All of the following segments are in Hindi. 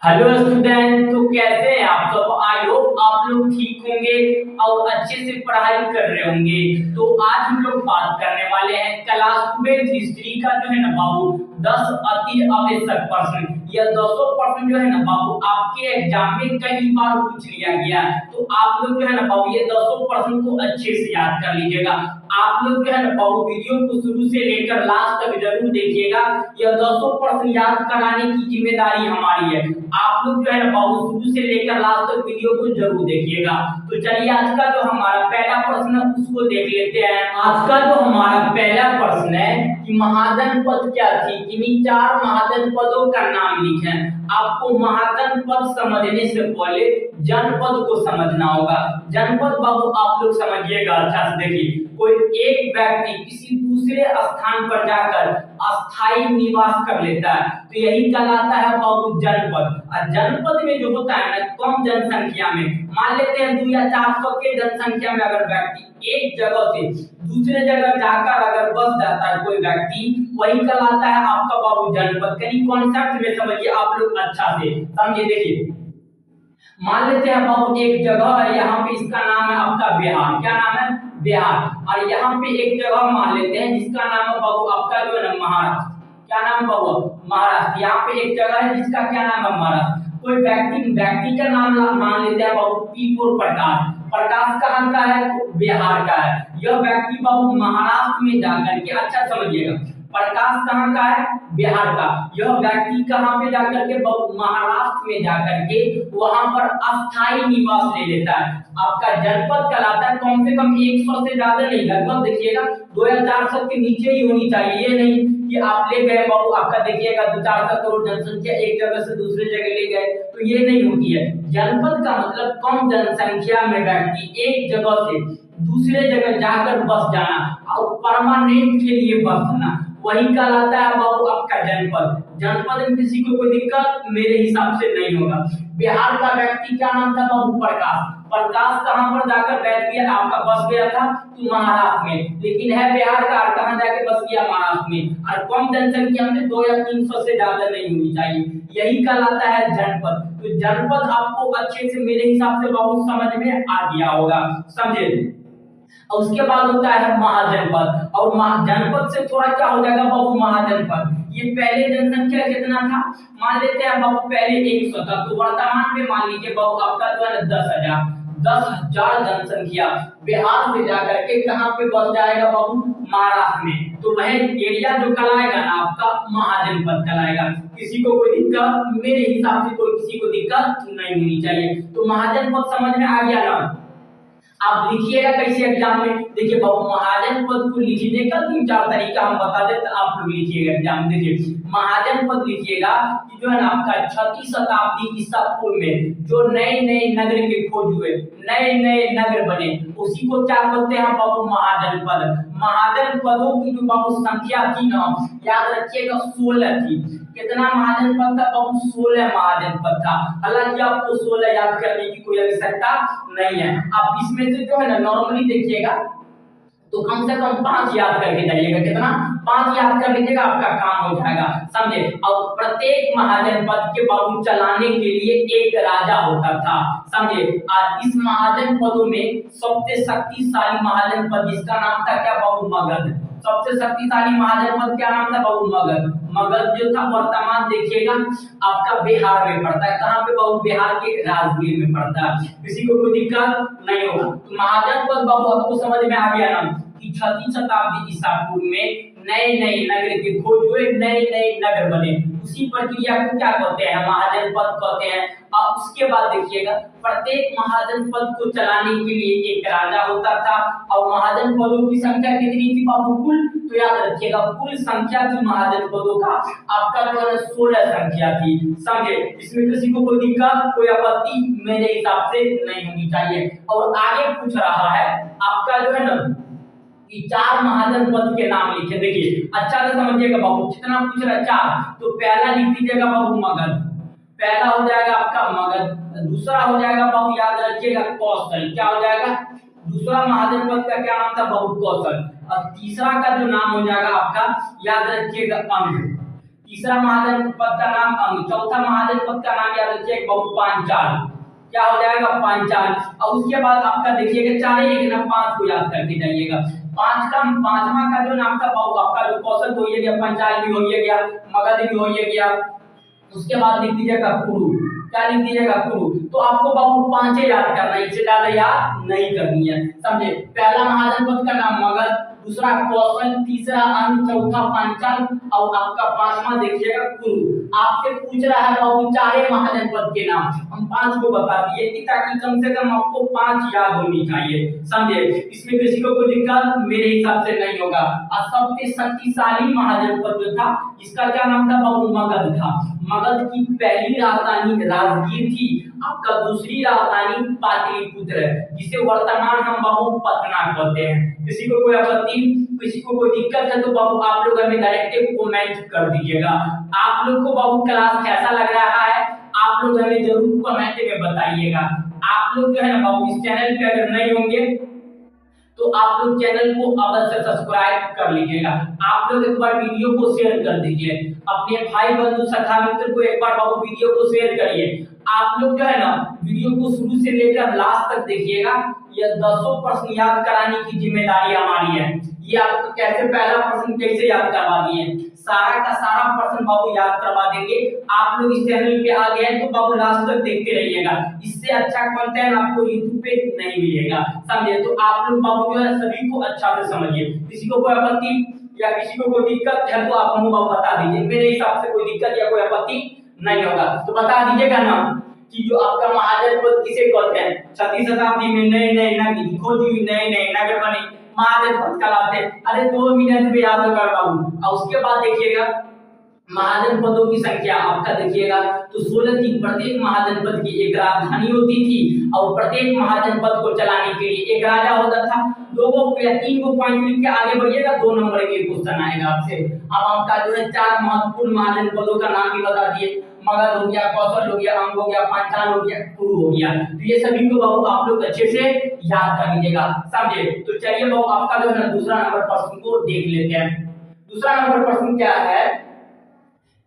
Hello student. तो कैसे हैं आप सब? आई होप आप लोग ठीक होंगे और अच्छे से पढ़ाई कर रहे होंगे। तो आज हम लोग बात करने वाले हैं क्लास 12 हिस्ट्री का जो है ना बाबू 10 अति आवश्यक प्रश्न। यह 200% जो है ना बाबू आपके एग्जाम में कई बार पूछ लिया गया है। तो आप लोग जो है ना बाबू ये 200% को अच्छे से याद कर लीजिएगा। आप लोग जो है ना बाबू वीडियो को शुरू से लेकर लास्ट तक जरूर देखिएगा। यह 200% याद कराने की जिम्मेदारी हमारी है। आप लोग जो है ना बाबू शुरू से लेकर लास्ट तक वीडियो को जरूर देखिएगा। तो चलिए आज का जो हमारा पहला प्रश्न है उसको देख लेते हैं। आज का जो हमारा पहला प्रश्न है कि महाजनपद क्या थी? किन्हीं 4 महाजनपदों का नाम लिखें। आपको महाजनपद समझने से पहले जनपद को समझना होगा। जनपद बाबू आप लोग समझिएगा अच्छा से। देखिए, कोई एक व्यक्ति किसी दूसरे स्थान पर जाकर अस्थायी निवास कर लेता है तो यही कहलाता है बाबू जनपद। और जनपद में जो होता है ना कम जनसंख्या में, मान लेते हैं 2 या 400 के जनसंख्या में अगर व्यक्ति एक जगह से दूसरे जगह जाकर अगर बस जाता है कोई व्यक्ति, वही कहलाता है आपका बाबू जनपद। कहीं कॉन्सेप्ट में समझिए आप लोग अच्छा से समझिए। देखिए, मान लेते हैं बाबू एक जगह है, यहाँ पे इसका नाम है आपका बिहार। क्या नाम है? बिहार। और यहाँ पे एक जगह मान लेते हैं जिसका नाम है बाबू आपका जो है ना महाराष्ट्र। क्या नाम बाबू? महाराष्ट्र। यहाँ पे एक जगह है जिसका क्या नाम है? महाराष्ट्र। कोई व्यक्ति का नाम मान लेते हैं बाबू पीपुर प्रकाश। प्रकाश कहाँ का है? तो बिहार का है। यह व्यक्ति बाबू महाराष्ट्र में जाकर के, अच्छा समझिएगा, प्रकाश कहाँ का है? बिहार का। यह व्यक्ति कहाँ पे जाकर के? महाराष्ट्र में जाकर के वहां पर अस्थायी निवास ले लेता है। आपका जनपद कहलाता है कम से कम 100 से ज्यादा नहीं, लगभग देखिएगा 2 या 400 के नीचे ही होनी चाहिए। ये नहीं कि आप ले गए बाबू, आपका देखिएगा 200-400 करोड़ जनसंख्या एक जगह से दूसरी जगह ले गए, तो ये नहीं होती है। जनपद का मतलब कम जनसंख्या में व्यक्ति एक जगह से दूसरे जगह जाकर बस जाना और परमानेंट के लिए बस जाना, वही कहलाता है बाबू आपका जनपद। जनपद में किसी को कोई दिक्कत मेरे हिसाब से नहीं होगा। बिहार का व्यक्ति क्या नाम था बाबू? प्रकाश। प्रकाश कहां पर जाकर बैठ गया? आपका बस गया था तो महाराष्ट्र में, लेकिन है बिहार का और कहां जाके बस गया? महाराष्ट्र में। और कम जनसंख्या में 2 या 300 से ज्यादा नहीं होनी चाहिए, यही कहलाता है जनपद। तो जनपद आपको अच्छे से मेरे हिसाब से बाबू समझ में आ गया होगा, समझे। और उसके बाद होता है महाजनपद। और जनपद से थोड़ा क्या हो जाएगा बाबू? महाजनपद। ये पहले जनसंख्या कितना था? मान लेते हैं बाबू पहले 100 था, तो वर्तमान में मान लीजिए बाबू आपका जो है 10,000 जनसंख्या बिहार से जाकर के कहां पे बस जाएगा बाबू? महाराष्ट्र में। तो वह एरिया जो कहलाएगा ना आपका महाजनपद कहलाएगा। किसी को कोई दिक्कत मेरे हिसाब से कोई किसी को दिक्कत नहीं होनी चाहिए। तो महाजनपद समझ में आ गया ना? आप लिखिएगा कैसे एग्जाम में। देखिए बाबू महाजनपद को लिखने का 3-4 तरीका हम बता देते, आप लोग लिखिएगा एग्जाम। देखिए महाजनपद लिखिएगा कि जो है ना आपका 6वीं शताब्दी ईसा पूर्व में जो नए नए नगर के खोज हुए, नए नए नगर बने, उसी को क्या बोलते हैं बाबू? महाजनपद। महाजनपदों की जो बाबू संख्या थी ना, याद रखिएगा 16 थी। कितना महाजनपद था बाबू? 16 महाजनपद था। हालांकि आपको 16 याद करने की कोई आवश्यकता नहीं है। आप इसमें से जो है ना नॉर्मली देखिएगा तो कम से कम 5 याद करके जाइएगा। कितना? 5 याद कर लीजिएगा, आपका काम हो जाएगा, समझे। और प्रत्येक महाजनपद के बाबू चलाने के लिए एक राजा होता था, समझे। और इस महाजनपदों में सबसे शक्तिशाली महाजनपद जिसका नाम था क्या बाबू? मगध। सबसे शक्तिशाली महाजनपद क्या नाम था बाबू? मगध। मगध जो था वर्तमान देखिएगा आपका बिहार में पड़ता है। कहाँ पे बाबू? बिहार के राजगीर में पड़ता है। किसी को कोई दिक्कत नहीं होगा। तो महाजनपद बाबू आपको समझ में आ गया ना कि 6वीं शताब्दी ईसा पूर्व में नए नए नगर के खोज हुए, नए नए नगर बने, उसी प्रक्रिया को क्या कहते हैं? महाजनपद कहते हैं। अब उसके बाद देखिएगा प्रत्येक महाजनपद को चलाने के लिए एक राजा होता था। और महाजनपदों की संख्या कितनी थी बाबू? कुल, तो याद रखिएगा कुल संख्या थी महाजनपदों का आपका जो है 16 संख्या थी, समझे। इसमें किसी को कोई दिक्कत कोई आपत्ति मेरे हिसाब से नहीं होनी चाहिए। और आगे पूछ रहा है आपका जो है ना कि 4 महाजनपद के नाम लिखे। देखिए अच्छा से समझिएगा बाबू, कितना पूछ रहा है? 4। तो पहला लिख दीजिएगा बाबू मगध। पहला हो जाएगा आपका मगध। दूसरा हो जाएगा बाबू याद रखिएगा कौशल। क्या हो जाएगा? दूसरा महाजनपद का क्या नाम था बाबू? कौशल। और तीसरा का जो नाम हो जाएगा आपका याद रखिएगा अंग। तीसरा महाजनपद का नाम अंग, चौथा महाजनपद का नाम याद रखिए बाबू पांचाल, क्या हो जाएगा पांचाल। और उसके बाद आपका देखिएगा चार ही लिखना, पांच को याद करके जाइएगा। पांचवा का जो नाम था बाबू आपका जो कौशल हो गया, पंचाल भी हो गया, मगध भी हो गया। उसके बाद लिख दीजिएगा कुरु, क्या लिख दीजिएगा कुरु। तो आपको बाबू पांचे याद करना है, इससे ज्यादा याद नहीं करनी है, समझे। पहला महाजनपद का नाम मगध, दूसरा कौशल, तीसरा अंग, चौथा पांचाल और आपका पांचवा देखिएगा कुरु। आपसे पूछ रहा है बाबू चारे महाजनपद के नाम, हम पांच को बता दिए कि ताकि कम से कम आपको पांच याद होनी चाहिए, समझे। इसमें किसी को कोई दिक्कत मेरे हिसाब से नहीं होगा। और सबसे शक्तिशाली महाजनपद जो था इसका क्या नाम था बाबू, मगध था। मगध की पहली राजधानी राजगीर थी, आपका दूसरी राजधानी पाटलिपुत्र है, जिसे वर्तमान हम बाबू पटना कहते हैं। किसी को कोई आपत्ति, किसी को कोई दिक्कत है तो बाबू आप लोग हमें डायरेक्ट कमेंट कर दीजिएगा। आप लोग को बाबू क्लास कैसा लग रहा है आप लोग हमें जरूर कमेंट में बताइएगा। आप लोग जो है ना बाबू इस चैनल पे अगर नए होंगे तो आप लोग चैनल को अवश्य सब्सक्राइब कर लीजिएगा। आप लोग एक बार वीडियो को शेयर कर दीजिए, अपने भाई बंधु सखा मित्र को एक बार बाबू वीडियो को शेयर करिए। आप लोग जो है ना वीडियो को शुरू से लेकर लास्ट तक देखिएगा, यह 10 प्रश्न याद कराने की जिम्मेदारी हमारी है। ये आपको कैसे पहला प्रश्न कैसे याद करवा दिए, सारा का सारा प्रश्न बाबू याद करवा देंगे। आप लोग इस चैनल पे आ गए हैं तो बाबू लास्ट तक देखते रहिएगा, इससे अच्छा कंटेंट आपको YouTube पे नहीं मिलेगा, समझे। तो आप लोग बाबू जो है सभी को अच्छा से समझिए। किसी को कोई आपत्ति या किसी को कोई दिक्कत है तो आप हमको बता दीजिए, मेरे हिसाब से कोई दिक्कत या कोई आपत्ति नहीं होगा। तो बता दीजिएगा ना कि जो आपका महाजनपद किसे कहते हैं। 6वीं शताब्दी में नए नए नगर खोजी हुई, नए नए नगर बने, महाजनपद कहलाते हैं। अरे 2 मिनट में याद कर बाबू। और उसके बाद देखिएगा महाजनपदों की संख्या आपका देखिएगा तो 16 थी। प्रत्येक महाजनपद की एक राजधानी होती थी और प्रत्येक महाजनपद को चलाने के लिए एक राजा होता था। 2 या 3 पॉइंट लिख के आगे बढ़िएगा, 2 नंबर के क्वेश्चन आएगा आपसे। अब आपका जो है 4 महत्वपूर्ण महाजनपदों का नाम भी बता दिए, मगध हो गया, कौशल हो गया, अंग हो गया, पांचाल हो गया, कुरु हो गया। तो ये सभी को बाबू आप लोग अच्छे से याद कर लीजिएगा, समझे। तो चलिए बाबू आपका जो है दूसरा नंबर प्रश्न को देख लेते हैं। दूसरा नंबर प्रश्न क्या है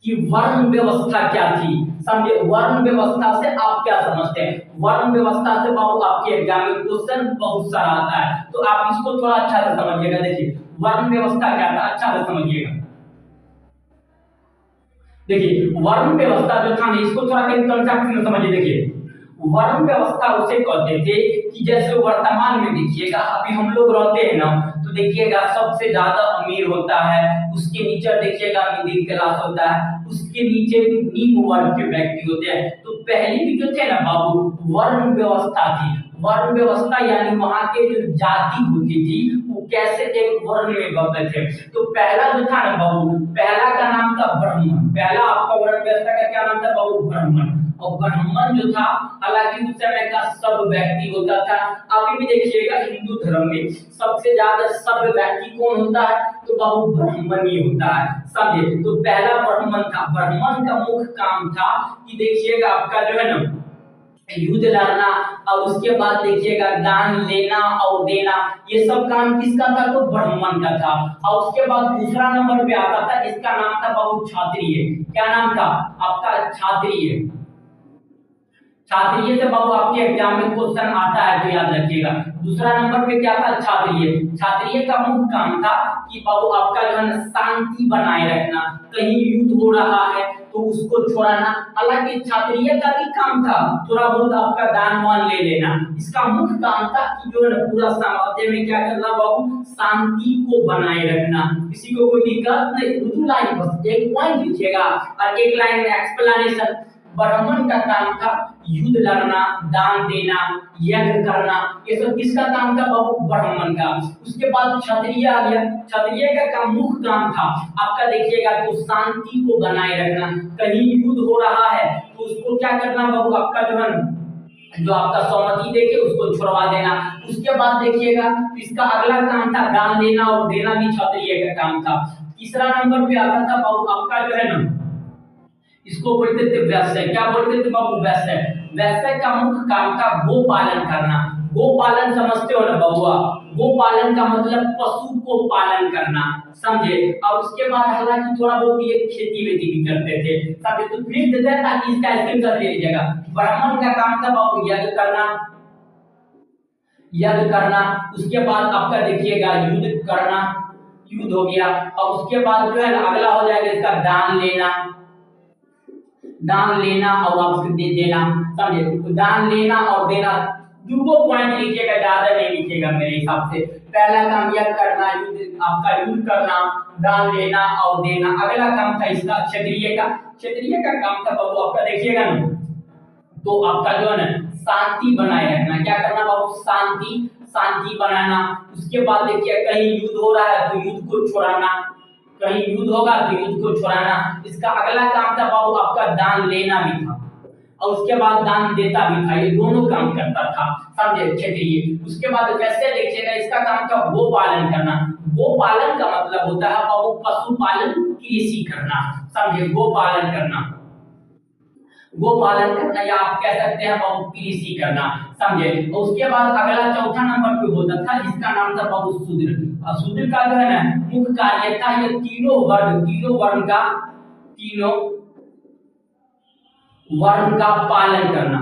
कि वर्ण व्यवस्था क्या थी, समझे। वर्ण व्यवस्था से आप क्या समझते हैं। वर्ण व्यवस्था से बाबू आपके एग्जाम में क्वेश्चन बहुत सारा आता है, तो आप इसको थोड़ा अच्छा से समझिएगा। देखिए वर्ण व्यवस्था क्या था, अच्छा से समझिएगा। देखिए वर्ण व्यवस्था जो था इसको थोड़ा कंसेप्ट में समझिए। देखिए वर्ण व्यवस्था उसे कहते थे कि जैसे वर्तमान में देखिएगा अभी हम लोग रहते हैं ना, तो देखिएगा सबसे ज्यादा अमीर होता है, उसके नीचे देखिएगा मिडिल क्लास होता है, उसके नीचे निम्न वर्ग के व्यक्ति होते हैं। तो पहले भी जो थे ना बाबू वर्ण व्यवस्था थी। वर्ण व्यवस्था यानी वहां के जो जाति होती थी वो कैसे एक वर्ण में बंटते थे। तो पहला जो था ना बाबू, पहला का नाम था ब्राह्मण। पहला आपका वर्ण व्यवस्था का क्या नाम था बाबू, ब्राह्मण। और ब्राह्मण जो था हालांकि उस समय का सब व्यक्ति होता था। अभी भी देखिएगा हिंदू धर्म में सबसे ज्यादा सब व्यक्ति कौन होता है, तो बाबू ब्राह्मण ही होता है, समझे। तो पहला ब्राह्मण था। ब्राह्मण का मुख्य काम था कि देखिएगा आपका जो है ना युद्ध लड़ना, और उसके बाद देखिएगा दान लेना और देना, ये सब काम किसका था, तो ब्राह्मण का था। और उसके बाद दूसरा नंबर पे आता था, इसका नाम था बाबू क्षत्रिय। क्या नाम था आपका, क्षत्रिय। क्षत्रिय से बाबू आपके एग्जाम में क्वेश्चन आता है तो याद रखिएगा। दूसरा नंबर पे क्या था, क्षत्रिय। क्षत्रिय का मुख्य काम था कि बाबू आपका जो है शांति बनाए रखना, कहीं युद्ध हो रहा है तो उसको छोड़ाना। हालांकि क्षत्रिय का भी काम था थोड़ा बहुत आपका दान वान ले लेना, इसका मुख्य काम था कि जो है पूरा समाज में क्या करना बाबू, शांति को बनाए रखना। किसी को कोई दिक्कत नहीं, 2 लाइन बस एक पॉइंट लिखिएगा और एक लाइन में एक्सप्लेनेशन। ब्राह्मण का काम था युद्ध लड़ना, दान देना, यज्ञ करना, ये सब किसका काम था बाबू, ब्राह्मण का। उसके बाद क्षत्रिय आ गया। क्षत्रिय का काम मुख्य काम था आपका देखिएगा तो शांति को बनाए रखना, कहीं युद्ध हो रहा है तो उसको क्या करना बाबू, आपका जो है जो आपका सहमति देके उसको छुड़वा देना। उसके बाद देखिएगा इसका अगला काम था दान लेना और देना भी क्षत्रिय का काम था। तीसरा नंबर पे आता था बाबू आपका जो है ना, इसको बोलते थे वैश्य। क्या बोलते थे बाबू, वैश्य। वैश्य का मुख्य काम था गो पालन करना। गोपालन समझते हो ना बबुआ, गोपालन का मतलब पशु को पालन करना, समझे। और उसके बाद हालांकि थोड़ा बहुत ये खेती वेती भी करते थे, समझे। तो लिख देते हैं ताकि इसका स्क्रीनशॉट ले लीजिएगा। ब्राह्मण का काम था बाबू यज्ञ करना, यज्ञ करना। उसके बाद आपका देखिएगा युद्ध करना, युद्ध हो गया। और उसके बाद जो है ना अगला हो जाएगा इसका दान लेना, दान लेना और वापस दे देना, समझे। तो दान लेना और देना, दो पॉइंट लिखिएगा, ज्यादा नहीं लिखिएगा मेरे हिसाब से। पहला काम यह करना, युद्ध, आपका युद्ध करना, दान लेना और देना। अगला काम था इसका क्षत्रिय का, क्षत्रिय का काम था बाबू आपका देखिएगा ना, तो आपका जो है ना शांति बनाए रखना। क्या करना बाबू, शांति, शांति बनाना। उसके बाद देखिए कहीं युद्ध हो रहा है तो युद्ध को छुड़ाना, कहीं युद्ध होगा तो युद्ध को छुड़ाना। इसका अगला काम था बाबू आपका दान लेना भी था और उसके बाद दान देता भी था, ये दोनों काम करता था, समझे क्षत्रिय। उसके बाद वैसे देखिएगा इसका काम था गोपालन करना। गोपालन का मतलब होता है बाबू पशुपालन, कृषि करना, समझे, गोपालन करना, गोपालन करना या आप कह सकते हैं बाबू कृषि करना, समझे। उसके बाद अगला चौथा नंबर पे होता था जिसका नाम था बाबू शूद्र। और शूद्र का जो है ना मुख्य कार्य था ये तीनों वर्ण का, तीनों वर्ण का पालन करना,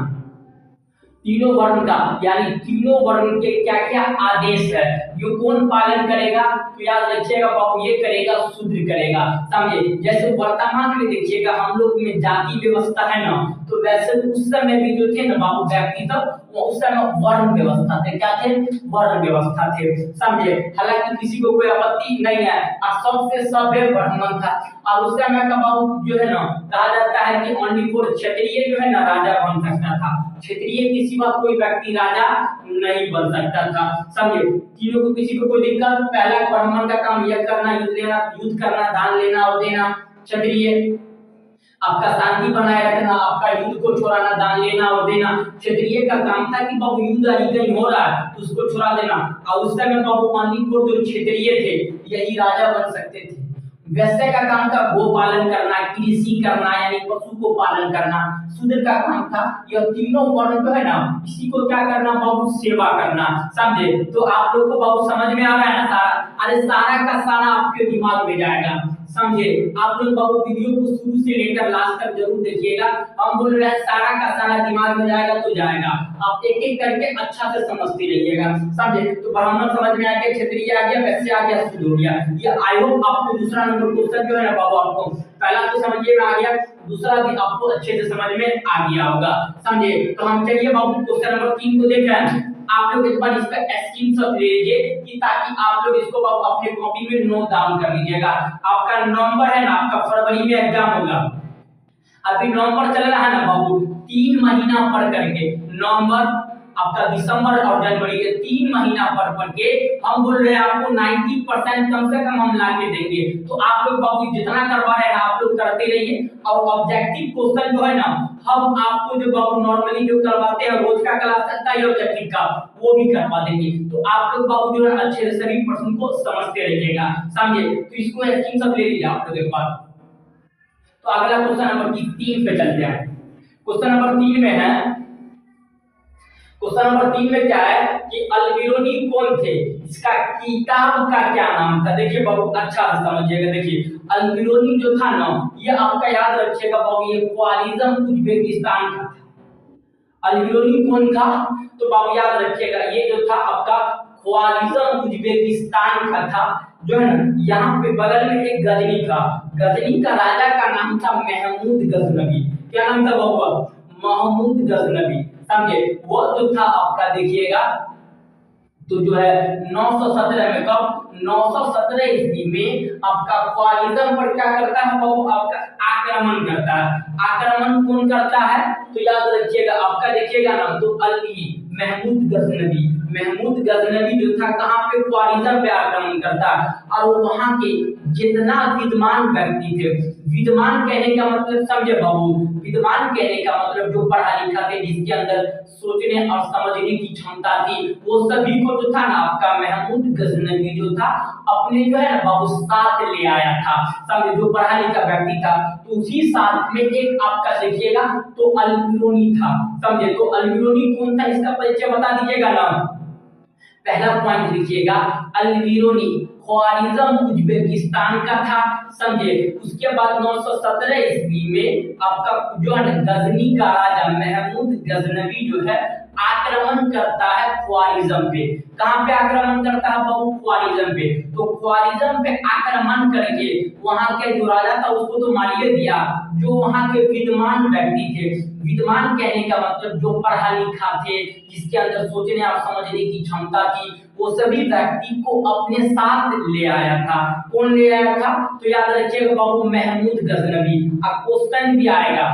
तीनों वर्ण का, यानी तीनों वर्ण के क्या क्या आदेश है ये कौन पालन करेगा, तो याद रखिएगा बाबू ये करेगा शूद्र करेगा, समझे। जैसे वर्तमान में देखिएगा हम लोग में जाति व्यवस्था है ना, तो वैसे उस समय भी जो थे ना बाबू व्यक्ति तब वो उस समय वर्ण व्यवस्था थे, क्या थे, वर्ण व्यवस्था थे, समझे। हालांकि किसी को कोई आपत्ति नहीं है और सबसे सभ्य ब्राह्मण था। और उस समय का बाबू जो है ना कहा जाता है कि ओनली फॉर क्षत्रिय जो है ना राजा बन सकता था, क्षत्रिय के सिवा कोई व्यक्ति राजा नहीं बन सकता था, समझे। तीनों को किसी को कोई दिक्कत, पहला ब्राह्मण का काम यह करना, युद्ध करना, दान लेना और देना। क्षत्रिय आपका शांति बनाए रखना, आपका युद्ध को छुड़ाना, दान लेना और देना। क्षत्रिय का काम था कि बाबू युद्ध कहीं हो रहा है तो उसको छुड़ा देना। और उस समय बाबू मानलीपुर जो क्षत्रिय थे यही राजा बन सकते थे। वैश्य का काम था गोपालन करना, कृषि करना यानी पशु को पालन करना। शूद्र का काम था यह तीनों वर्ण जो है ना इसी को क्या करना बाबू, सेवा करना, समझे। तो आप लोग को बाबू समझ में आ रहा है ना सारा, अरे सारा का सारा आपके दिमाग में जाएगा, समझे। आप लोग बाबू वीडियो को शुरू से लेकर लास्ट तक जरूर देखिएगा। हम बोल रहे हैं सारा का सारा दिमाग में जाएगा तो जाएगा, आप एक एक करके अच्छा से समझते रहिएगा, समझे। तो ब्राह्मण समझ में आ गया, क्षत्रिय आ गया, वैश्य आ गया, शूद्र हो गया। ये आई होप आपको दूसरा नंबर क्वेश्चन जो है ना बाबू आपको पहला तो समझिए में आ गया, दूसरा भी आपको अच्छे से समझ में आ गया होगा, समझे। तो हम चलिए बाबू क्वेश्चन नंबर 3 को देख रहे हैं। आप लोग एक बार इसका स्क्रीनशॉट ले लीजिए कि ताकि आप लोग इसको अपने कॉपी में नोट डाउन कर लीजिएगा। आपका नवंबर है ना, आपका फरवरी में एग्जाम होगा, अभी नवंबर चल रहा है ना बाबू, 3 महीना पढ़ करके, नवंबर आपका दिसंबर और जनवरी के 3 महीना पढ़ के हम बोल रहे हैं आपको 90% कम से कम हम ला के देंगे। तो आप लोग बाबू जितना करवा रहे हैं आप लोग करते रहिए। और ऑब्जेक्टिव क्वेश्चन जो है ना हम आपको जो बाबू नॉर्मली जो करवाते हैं रोज का क्लास चलता है ऑब्जेक्टिव का वो भी करवा देंगे। तो आप लोग बाबू जो है अच्छे से सभी प्रश्न को समझते रहिएगा, समझे। तो इसको स्क्रीनशॉट ले लीजिए आप लोग एक बार। तो अगला क्वेश्चन नंबर 3 पे चलते हैं। क्वेश्चन नंबर 3 में है, क्वेश्चन नंबर 3 में क्या है कि अल्बिरोनी कौन थे, इसका किताब का क्या नाम था। देखिए बाबू अच्छा से समझिएगा, देखिए अल्बिरोनी जो था ना ये आपका याद रखिएगा बाबू ये ख्वारिज़्म उज़्बेकिस्तान का था। अल्बिरोनी कौन था तो बाबू याद रखिएगा ये जो था आपका ख्वारिज़्म उज़्बेकिस्तान का था, जो है ना यहाँ पे बगल में एक गजनी था, गजनी का राजा का नाम था महमूद गजनवी। क्या नाम था बाबू, महमूद गजनवी, समझे। वो जो था आपका देखिएगा तो जो है 917 में, कब 917 ईस्वी में आपका ख्वारिज़्म पर क्या करता है बाबू, आपका आक्रमण करता है। आक्रमण कौन करता है तो याद रखिएगा आपका देखिएगा ना तो अली महमूद गजनवी, महमूद गजनवी जो था कहां पे, ख्वारिज़्म पे आक्रमण करता है। और वहां के जितना विद्वान व्यक्ति थे, विद्वान कहने का मतलब समझे बाबू, विद्वान कहने का मतलब जो पढ़ा लिखा थे, जिसके अंदर सोचने और समझने की क्षमता थी, वो सभी को जो था ना आपका महमूद गजनवी जो था अपने जो है ना बाबू साथ ले आया था। समझे, जो पढ़ा लिखा व्यक्ति था, तो उसी साथ में एक आपका देखिएगा तो अल-बिरूनी था। समझे, तो अल-बिरूनी कौन था, इसका परिचय बता दीजिएगा ना। पहला पॉइंट लिखिएगा, अल-बिरूनी ख्वारिज़म उज्बेकिस्तान का था। समझे, उसके बाद 917 ईस्वी में आपका जो है गजनी का राजा महमूद गजनवी जो है आक्रमण करता है ख्वारिज़म पे। कहां पे आक्रमण करता है बाबू, ख्वारिज़म पे। तो ख्वारिज़म पे आक्रमण करके वहां के जो राजा था उसको तो मारिए दिया, जो वहां के विद्वान व्यक्ति थे, विद्वान कहने का मतलब जो पढ़ा लिखा थे, जिसके अंदर सोचने और समझने की क्षमता थी, वो सभी व्यक्ति को अपने साथ ले आया था। कौन ले आया था, तो याद रखिएगा बाबू महमूद गजनवी। अब क्वेश्चन भी आएगा,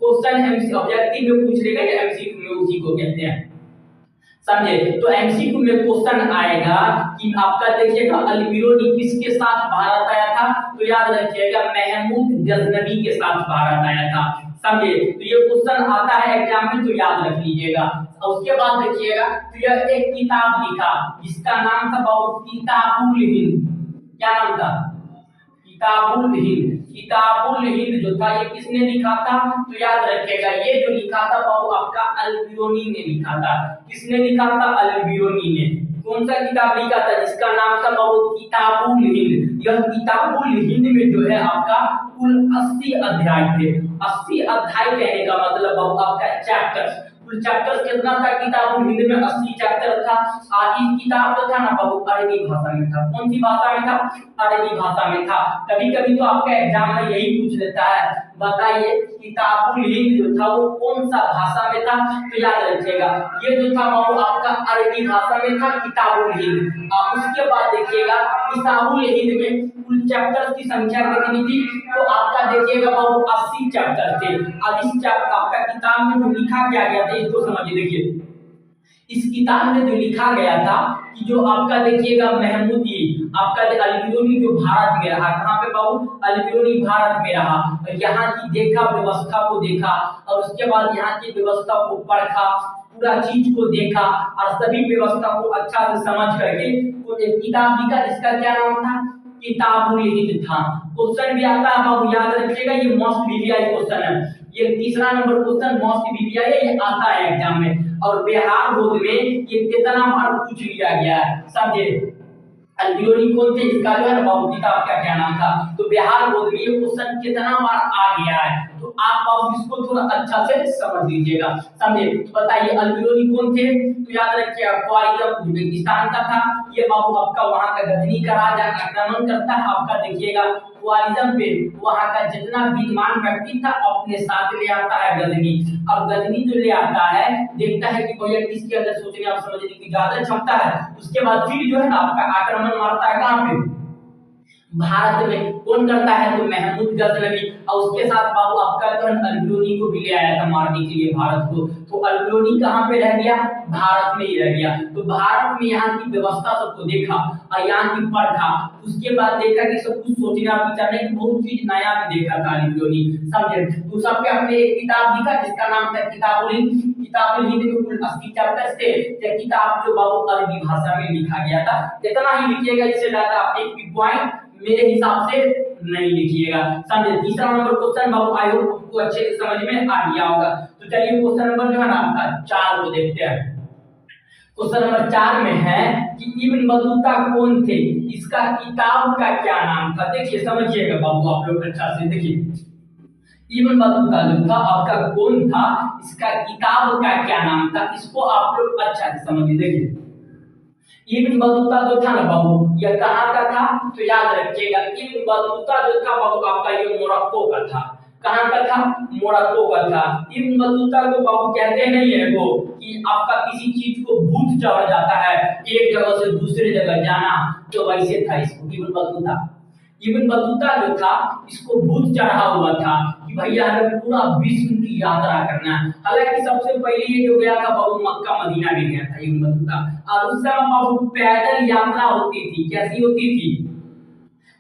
क्वेश्चन एमसी ऑब्जेक्टिव में पूछ लेगा या एमसीक्यू में, उसी को कहते हैं। समझे, तो एमसीक्यू में क्वेश्चन आएगा कि आपका देखिएगा अल-बिरूनी किसके साथ भारत आया था, तो याद रखिएगा महमूद गजनवी के साथ भारत आया था। समझे, तो ये क्वेश्चन आता है एग्जाम में, तो याद रख लीजिएगा। उसके बाद देखिएगा तो यह एक किताब लिखा जिसका नाम था बाबू किताबुल हिंद। क्या नाम था, किताबुल हिंद। किताबुल हिंद जो था ये किसने लिखा था, तो याद रखिएगा ये जो लिखा था बाबू आपका अल-बिरूनी ने लिखा था। किसने लिखा था, अल-बिरूनी ने। कौन सा किताब लिखा था, जिसका नाम था बाबू किताबुल हिंद। यह किताबुल हिंद में जो है आपका कुल 80 अध्याय थे। 80 अध्याय कहने का मतलब बाबू आपका चैप्टर्स, कुल चैप्टर्स कितना था किताबुल हिंद में, 80 चैप्टर था। और इस किताब जो था ना बाबू अरबी भाषा में था। कौन सी भाषा में था, अरबी भाषा में था। कभी कभी तो आपका एग्जाम में यही पूछ लेता है, बताइए किताबुल हिंद जो था वो कौन सा भाषा में था, तो याद रखिएगा ये जो था बाबू आपका अरबी भाषा में था किताबुल हिंद। और उसके बाद देखिएगा किताबुल हिंद में कुल चैप्टर्स की संख्या कितनी थी, तो आपका देखिएगा बाबू 80 चैप्टर थे। अब इस चैप्टर आपका किताब में जो लिखा क्या गया था इसको समझिए। देखिए इस किताब में जो लिखा गया था कि जो आपका देखिएगा महमूदी आपका अल-बिरूनी जो भारत में रहा, कहां पे बाबू, अल-बिरूनी भारत में रहा, यहाँ की देखा व्यवस्था को देखा, और उसके बाद यहाँ की व्यवस्था को परखा, पूरा चीज को देखा और सभी व्यवस्था को अच्छा से समझ करके तो एक किताब लिखा जिसका क्या नाम था, किताबुल हिंद था। क्वेश्चन भी आता है बाबू, याद रखिएगा ये मोस्ट वीवीआई क्वेश्चन है। ये तीसरा नंबर क्वेश्चन मोस्ट वीवीआई है, ये आता है एग्जाम में। और बिहार बोर्ड में ये कितना बार पूछ लिया गया है। समझे, अल-बिरूनी कौन थे, इसका जो है ना बाबू किताब का क्या नाम था, तो बिहार बोर्ड में ये क्वेश्चन कितना बार आ गया है, तो आप बाबू इसको थोड़ा अच्छा से समझ लीजिएगा। समझे, तो बताइए अल-बिरूनी कौन थे, तो याद रखिए ख्वारिज़म उज्बेकिस्तान का था। ये बाबू आपका वहां का गजनी का राजा आक्रमण करता है आपका देखिएगा ख्वारिज़म पे, वहां का जितना विद्वान व्यक्ति था अपने साथ ले आता है गजनी। और गजनी जो ले आता है देखता है कि भैया किसके अंदर सोचने और समझने की ज्यादा क्षमता है, उसके बाद फिर जो है ना आपका आक्रमण मारता है कहां पे, भारत में। कौन करता है, तो महमूद गजनवी। और उसके साथ बाबू आपका जो अल-बिरूनी को भी ले आया था मारने के लिए भारत को। तो अल-बिरूनी कहां पे रह गया, भारत में ही रह गया। तो भारत में यहाँ की व्यवस्था सबको देखा और यहाँ की परखा, उसके बाद देखा कि सब कुछ सोचने और विचारने की बहुत चीज नया भी देखा था अल-बिरूनी। समझे, तो सब पे अपने एक किताब लिखा जिसका नाम था किताबुल हिंद। किताबुल हिंद में कुल 80 चैप्टर्स थे। ये किताब जो बाबू अरबी भाषा में लिखा गया था। इतना ही लिखिएगा, इससे ज्यादा आप एक भी पॉइंट मेरे हिसाब से नहीं लिखिएगा। समझे, तीसरा number question Babu I hope आपको अच्छे से समझ में आ गया होगा। तो चलिए क्वेश्चन नंबर जो है ना आपका 4 को देखते हैं। क्वेश्चन नंबर 4 में है कि इब्न बतूता कौन थे, इसका किताब का क्या नाम था। देखिए समझिएगा बाबू आप लोग अच्छा से देखिए इब्न बतूता जो था आपका कौन था, इसका किताब का क्या नाम था, इसको आप लोग अच्छा से समझिए। देखिए इब्न बतूता जो था ना बाबू ये कहाँ का था, तो याद रखिएगा इब्न बतूता जो था बाबू आपका ये मोरक्को का था। कहाँ का था, मोरक्को का था। इब्न बतूता को बाबू कहते नहीं है वो कि आपका किसी चीज को भूत चढ़ जाता है एक जगह से दूसरे जगह जाना, तो वैसे था इसको इब्न बतूता। इब्न बतूता जो था इसको भूत चढ़ा हुआ था कि भैया हमें पूरा विश्व की यात्रा करना है। हालांकि सबसे पहले ये जो गया था बाबू मक्का मदीना में गया था इब्न बतूता। और उस समय बाबू पैदल यात्रा होती थी, कैसी होती थी,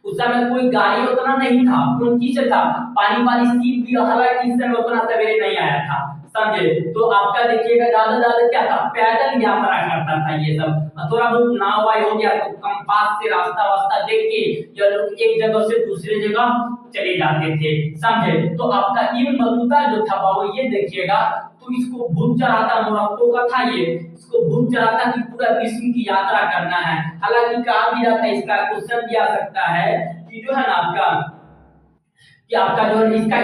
उस समय कोई गाड़ी उतना नहीं था, कौन चीज से था, पानी वाली सीप भी हालांकि इस समय उतना सवेरे नहीं आया था, समझे। तो आपका देखिएगा ज्यादा ज्यादा क्या था, पैदल यात्रा करता था ये सब, थोड़ा बहुत नाव वाई हो गया तो कंपास से रास्ता वास्ता देख के ये लोग एक जगह से दूसरे जगह चले जाते थे, समझे। तो आपका इब्न बतूता जो था बाबू ये देखिएगा, तो इसको भूत चढ़ा था, मोरक्को का था ये, इसको भूत चढ़ा था कि पूरा विश्व की यात्रा करना है। हालांकि कहा भी जाता है, इसका क्वेश्चन भी आ सकता है कि जो है ना आपका कि आपका जो है इसका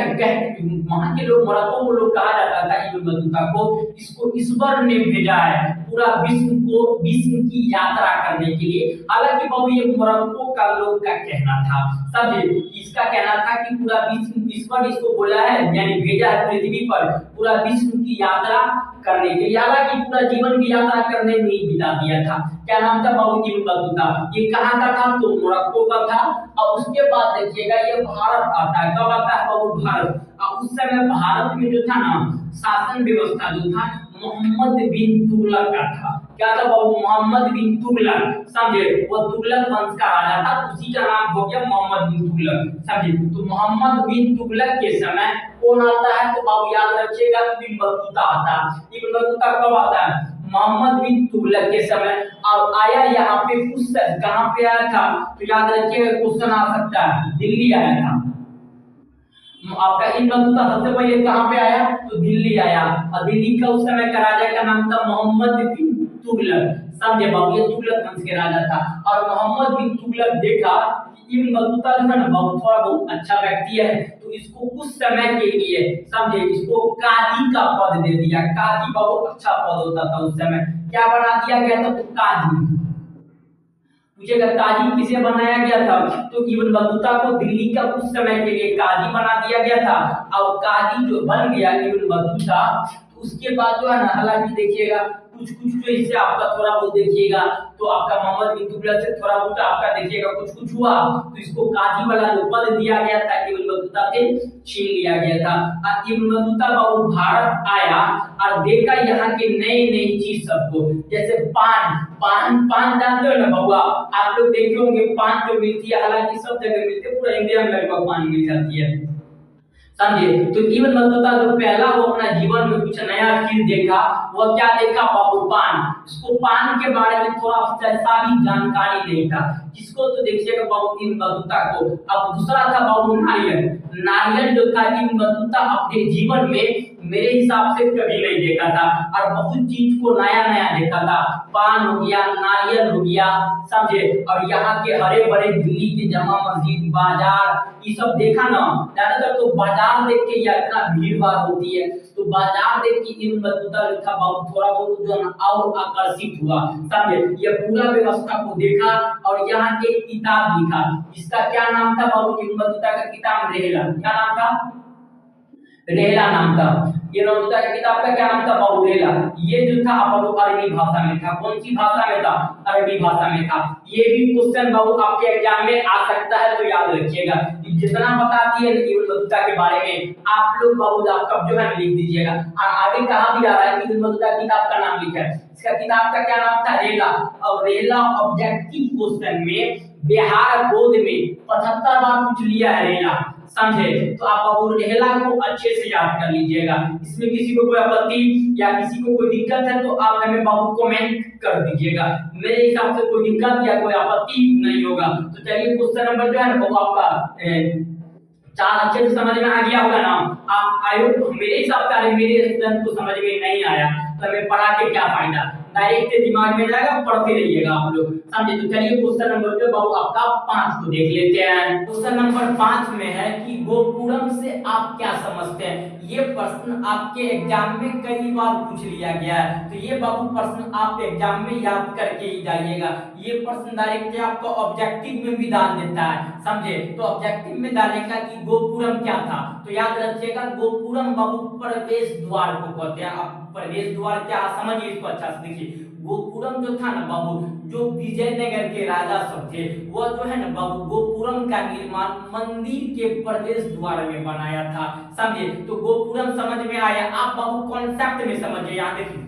वहां के लोग, मोरक्को को लोग कहा जाता था इब्न बतूता को, इसको ईश्वर ने भेजा है पूरा विश्व की यात्रा करने के लिए। हालांकि बाबू ये मोरक्को का लोग का कहना था, समझे, इसका कहना था कि पूरा विश्व ईश्वर इसको बोला है, यानी भेजा है पृथ्वी पर पूरा विश्व की यात्रा करने के लिए। हालांकि पूरा जीवन की यात्रा करने में ही बिता दिया था। क्या नाम था बाबू इब्न बतूता, ये कहाँ का था, तो मोरक्को का था। और उसके बाद देखिएगा ये भारत आता है, कब आता है बाबू, भारत। और उस समय भारत में जो था ना शासन व्यवस्था जो था मोहम्मद बिन तुगलक का था। क्या था बाबू, मोहम्मद बिन तुगलक, समझे, वो तुगलक वंश का राजा था, उसी का नाम हो गया मोहम्मद बिन तुगलक, समझे। तो मोहम्मद बिन तुगलक के समय कौन आता है, तो बाबू याद रखिएगा इब्न बतूता आता है। इब्न बतूता कब आता है, मोहम्मद बिन तुगलक के समय। और आया यहाँ पे क्वेश्चन, कहाँ पे आया था, तो याद रखिएगा क्वेश्चन आ सकता है, दिल्ली आया था। आपका इब्न बतूता सबसे पहले कहाँ पे आया, तो दिल्ली आया। और दिल्ली का उस समय का राजा का नाम था मोहम्मद बिन तुगलक, समझे बाबू, ये तुगलक वंश के राजा था। और मोहम्मद बिन तुगलक देखा कि इब्न बतूता जो है ना बहुत थोड़ा बहुत अच्छा व्यक्ति है, तो इसको कुछ समय के लिए, समझे, इसको काजी का पद दे दिया। काजी बहुत अच्छा पद होता था उस समय, क्या बना दिया गया था, तो काजी। पूछेगा काजी किसे बनाया गया था, तो इब्न बतूता को दिल्ली का कुछ समय के लिए काजी बना दिया गया था। और काजी जो बन गया इब्न बतूता, तो उसके बाद जो है ना, हालांकि देखिएगा कुछ कुछ तो इससे आपका थोड़ा बहुत देखिएगा, तो आपका मोहम्मद बिन तुगलक से थोड़ा बहुत आपका देखिएगा कुछ कुछ हुआ, तो इसको काजी वाला जो पद दिया गया था इब्न बतूता से छीन लिया गया था। इब्न बतूता बाबू भारत आया और देखा यहाँ के नई नई चीज सबको, जैसे पान, पान जानते हो ना बउआ, आप लोग देखे होंगे पान जो मिलती है, हालांकि सब जगह मिलती है, पूरा इंडिया में लगभग पान मिल जाती है, समझे। तो इब्न बतूता जो पहला वो अपना जीवन में कुछ नया चीज देखा, वो क्या देखा बाबू, पान। उसको पान के बारे में थोड़ा सा भी जानकारी नहीं था, जिसको तो देखिएगा बाबू इब्न बतूता को। अब दूसरा था बाबू नारियल। नारियल जो था इब्न बतूता अपने जीवन में मेरे हिसाब से कभी नहीं देखा था, और बहुत चीज को नया नया देखा था। पान हो गया, नारियल हो गया, समझे। और यहाँ के हरे भरे दिल्ली के जमा मस्जिद, बाजार, ये सब देखा ना, ज्यादातर तो बाजार देख के इतना भीड़ भाड़ होती है, तो बाजार देख के इब्न बतूता जो था बहुत थोड़ा बहुत जो है और आकर्षित हुआ, समझे। ये पूरा व्यवस्था को देखा और यहाँ एक किताब लिखा, जिसका क्या नाम था बाबू, इब्न बतूता का किताब रेहला। क्या नाम था, रेहला नाम था। ये बतूता की किताब का क्या नाम था बाबू, रेहला। ये जो था बाबू अरबी भाषा में था, कौन सी भाषा में था, अरबी भाषा में था। ये भी क्वेश्चन बाबू आपके एग्जाम में आ सकता है, तो याद रखिएगा। जितना बताती है इब्न बतूता के बारे में आप लोग बाबू आपका जो है लिख दीजिएगा। और आगे कहा भी जा रहा है कि इब्न बतूता किताब का नाम लिखा है, इसका किताब का क्या नाम था, रेहला। और रेहला ऑब्जेक्टिव क्वेश्चन में बिहार बोर्ड में 75 बार पूछ लिया है रेहला, समझे। तो आप बाबू रेहला को अच्छे से याद कर लीजिएगा। इसमें किसी को कोई आपत्ति या किसी को कोई दिक्कत है तो आप हमें बाबू कमेंट कर दीजिएगा। मेरे हिसाब से कोई दिक्कत या कोई आपत्ति नहीं होगा। तो चलिए क्वेश्चन नंबर जो है ना वो आपका चार अच्छे से समझ में आ गया होगा ना। आप आयो मेरे हिसाब से मेरे स्टूडेंट को समझ में नहीं आया तो हमें पढ़ा के क्या फायदा, डायरेक्ट दिमाग में जाएगा, पढ़ते रहिएगा आप लोग, समझे। तो चलिए क्वेश्चन नंबर जो बाबू आपका 5 को देख लेते हैं। क्वेश्चन नंबर 5 में है कि गोपुरम से आप क्या समझते हैं। ये प्रश्न आपके एग्जाम में कई बार पूछ लिया गया है, तो ये बाबू प्रश्न आप एग्जाम में याद करके ही जाइएगा। ये प्रश्न डायरेक्ट आपको ऑब्जेक्टिव में भी डाल देता है, समझे। तो ऑब्जेक्टिव में डालेगा कि गोपुरम क्या था, तो याद रखिएगा गोपुरम बाबू प्रवेश द्वार को कहते हैं। आप प्रवेश द्वार क्या समझिए इसको अच्छा से देखिए। गोपुरम जो था ना बाबू, जो विजयनगर के राजा सब थे वो जो है ना बाबू गोपुरम का निर्माण मंदिर के प्रवेश द्वार में बनाया था, समझे। तो गोपुरम समझ में आया। आप बाबू कॉन्सेप्ट में समझिए, यहाँ देखिए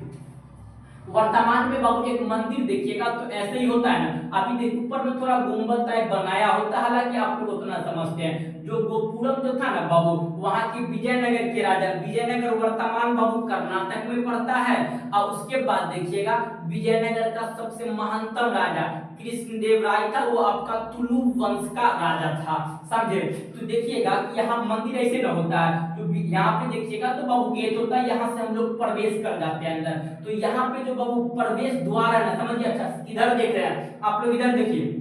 वर्तमान में बाबू एक मंदिर देखिएगा तो ऐसे ही होता है ना, अभी देखिए ऊपर में थोड़ा गुंबद टाइप बनाया होता है, हालांकि आप लोग उतना समझते हैं। जो गोपुरम जो था ना बाबू, वहां के विजयनगर के राजा, विजयनगर वर्तमान बाबू कर्नाटक में पड़ता है। और उसके बाद देखिएगा विजयनगर का सबसे महानतम राजा कृष्णदेव राय था, वो आपका तुलु वंश का राजा था, समझे। तो देखिएगा कि यहाँ मंदिर ऐसे ना होता है, तो यहाँ पे देखिएगा तो बाबू गेट होता है, यहाँ से हम लोग प्रवेश कर जाते हैं अंदर। तो यहाँ पे जो बाबू प्रवेश द्वार है ना, समझिए, अच्छा इधर देख रहे हैं आप लोग, इधर देखिए,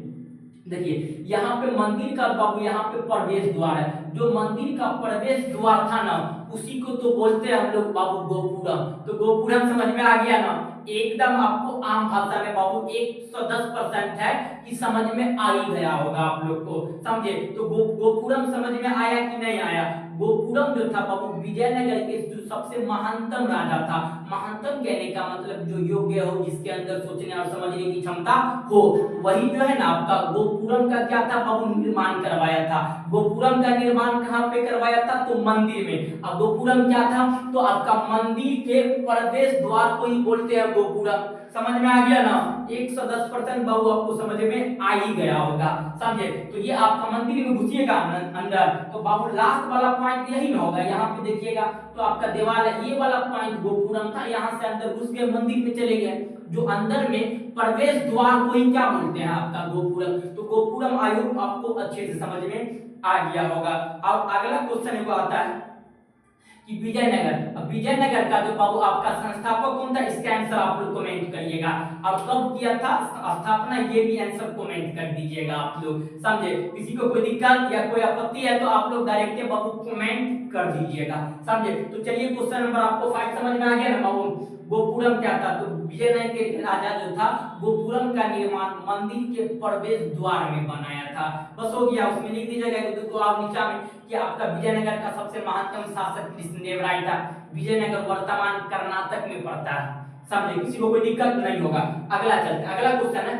देखिए यहाँ पे मंदिर का बाबू यहाँ पे प्रवेश द्वार है, जो मंदिर का प्रवेश द्वार था ना, उसी को तो बोलते हैं हम लोग बाबू गोपुरम। तो गोपुरम समझ में आ गया ना, एकदम आपको आम भाषा में बाबू 110% है कि समझ में आ ही गया होगा आप लोग को, समझे। तो गोपुरम समझ में आया कि नहीं आया। गोपुरम जो था बाबू विजयनगर के जो सबसे महानतम राजा था, महानतम कहने का मतलब जो योग्य हो, जिसके अंदर सोचने और समझने की क्षमता हो, वही जो है ना आपका गोपुरम का क्या था बाबू, निर्माण करवाया था। गोपुरम का निर्माण कहाँ पे करवाया था, तो मंदिर में। अब गोपुरम क्या था, तो आपका मंदिर के प्रवेश द्वार को ही बोलते हैं गोपुरम। समझ में आ गया ना, 110% बाबू आपको समझ में आ ही गया होगा, समझे। तो ये आपका मंदिर में घुसिएगा अंदर, तो बाबू लास्ट वाला पॉइंट यही ना होगा, यहाँ पे देखिएगा तो आपका दीवार है, ये वाला पॉइंट गोपुरम था, यहाँ से अंदर घुस गए, मंदिर में चले गए। जो अंदर में प्रवेश द्वार को ही क्या बोलते हैं आपका गोपुरम। तो गोपुरम आयोग आपको अच्छे से समझ में आ गया होगा। अब अगला क्वेश्चन को आता है कि विजयनगर, अब विजयनगर का जो बाबू आपका संस्थापक कौन था, इसका आंसर आप लोग कमेंट करिएगा। और कब किया था स्थापना, ये भी आंसर कमेंट कर दीजिएगा आप लोग, समझे। किसी को कोई दिक्कत या कोई आपत्ति है तो आप लोग डायरेक्ट बाबू कमेंट कर दीजिएगा, समझे। तो चलिए क्वेश्चन नंबर आपको 5 समझ में आ गया ना बाबू। गोपुरम क्या था, तो विजयनगर के राजा जो था गोपुरम का निर्माण मंदिर के प्रवेश द्वार में बनाया था। बस हो गया, उसमें लिख दीजिएगा तो आप नीचे में कि आपका विजयनगर का सबसे महानतम शासक कृष्णदेव राय था। विजयनगर वर्तमान कर्नाटक में पड़ता है, समझे, किसी को कोई दिक्कत नहीं होगा। अगला चलते, अगला क्वेश्चन है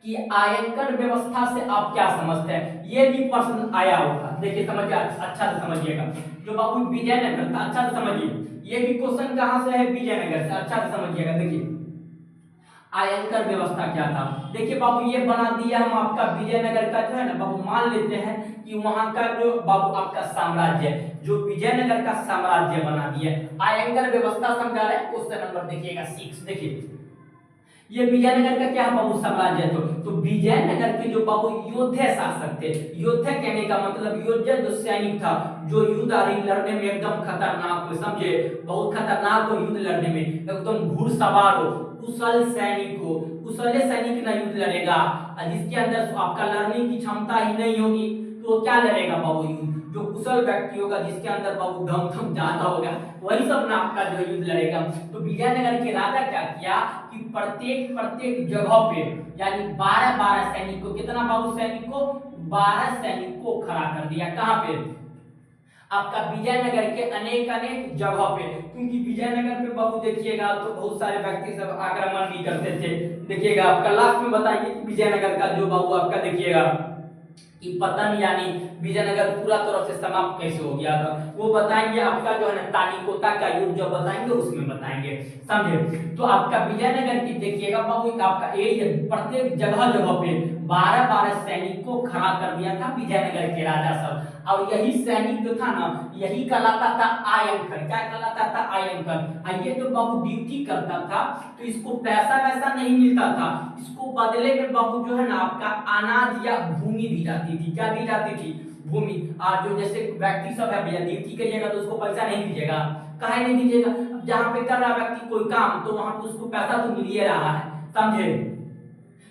कि आयकर व्यवस्था से आप क्या समझते हैं, ये भी प्रश्न आया होगा। देखिए समझिए, अच्छा से समझिएगा। जो बाबू विजयनगर था, अच्छा से समझिए, ये भी क्वेश्चन कहां से है, विजयनगर से, अच्छा से समझिएगा। देखिए आयकर व्यवस्था क्या था, देखिए बाबू ये बना दिया हम आपका विजयनगर का जो है ना बाबू, मान लेते हैं कि वहां का जो बाबू आपका साम्राज्य, जो विजयनगर का साम्राज्य बना दिया। आयकर व्यवस्था समझा रहे हैं, क्वेश्चन नंबर देखिएगा 6। देखिए ये विजयनगर का क्या बाबू साम्राज्य, तो विजयनगर के जो बाबू योद्धे शासक थे, योद्धे कहने का मतलब योद्धा जो सैनिक था, जो युद्ध आदि लड़ने में एकदम खतरनाक हो, समझे, बहुत खतरनाक हो युद्ध लड़ने में, एकदम घुड़सवार हो, कुशल सैनिक हो। कुशल सैनिक ना युद्ध लड़ेगा, जिसके अंदर आपका लड़ने की क्षमता ही नहीं होगी, तो क्या लड़ेगा बाबू युद्ध। जो कुशल व्यक्ति होगा, जिसके अंदर बाबू दम ज्यादा होगा, वही सब ना आपका जो युद्ध लड़ेगा। तो विजयनगर के राजा क्या किया कि प्रत्येक जगह पे यानी 12 सैनिक को, कितना बाबू सैनिक को, 12 सैनिक को खड़ा कर दिया। कहां पे, आपका विजयनगर के अनेक जगह पे। क्योंकि विजयनगर पे बाबू देखिएगा तो बहुत सारे व्यक्ति सब आक्रमण भी करते थे। देखिएगा आपका लास्ट में बताएंगे कि विजयनगर का जो बाबू आपका देखिएगा कि पतन यानी विजयनगर पूरा तरह से समाप्त कैसे हो गया था, वो बताएंगे। आपका जो है ना तानिकोटा का युद्ध जो बताएंगे उसमें बताएंगे, समझे। तो आपका विजयनगर की देखिएगा बाबू, आपका एरिया प्रत्येक जगह पे 12 सैनिक को खड़ा कर दिया था विजयनगर के राजा सब। और यही सैनिक जो था ना, यही कहलाता था आयंकर। क्या कहलाता था, आयंकर। ये जो बाबू ड्यूटी करता था तो इसको पैसा वैसा नहीं मिलता था, इसको बदले में बाबू जो है ना आपका अनाज या भूमि दी जाती थी। क्या दी जाती थी, भूमि। जो जैसे व्यक्ति सब है भैया, ड्यूटी करिएगा तो उसको पैसा नहीं दीजिएगा, काहे नहीं दीजिएगा, जहां पे कर रहा व्यक्ति कोई काम तो वहां पे उसको पैसा तो मिल ही रहा है, समझे।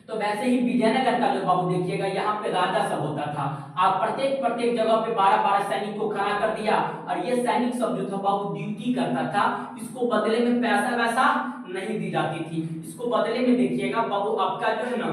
तो वैसे ही विजयनगर का जो बाबू देखिएगा, यहाँ पे राजा सब होता था। आप प्रत्येक जगह पे 12 सैनिक को खड़ा कर दिया, और ये सैनिक सब जो था बाबू ड्यूटी करता था, इसको बदले में पैसा वैसा नहीं दी जाती थी, इसको बदले में देखिएगा बाबू आपका जो है ना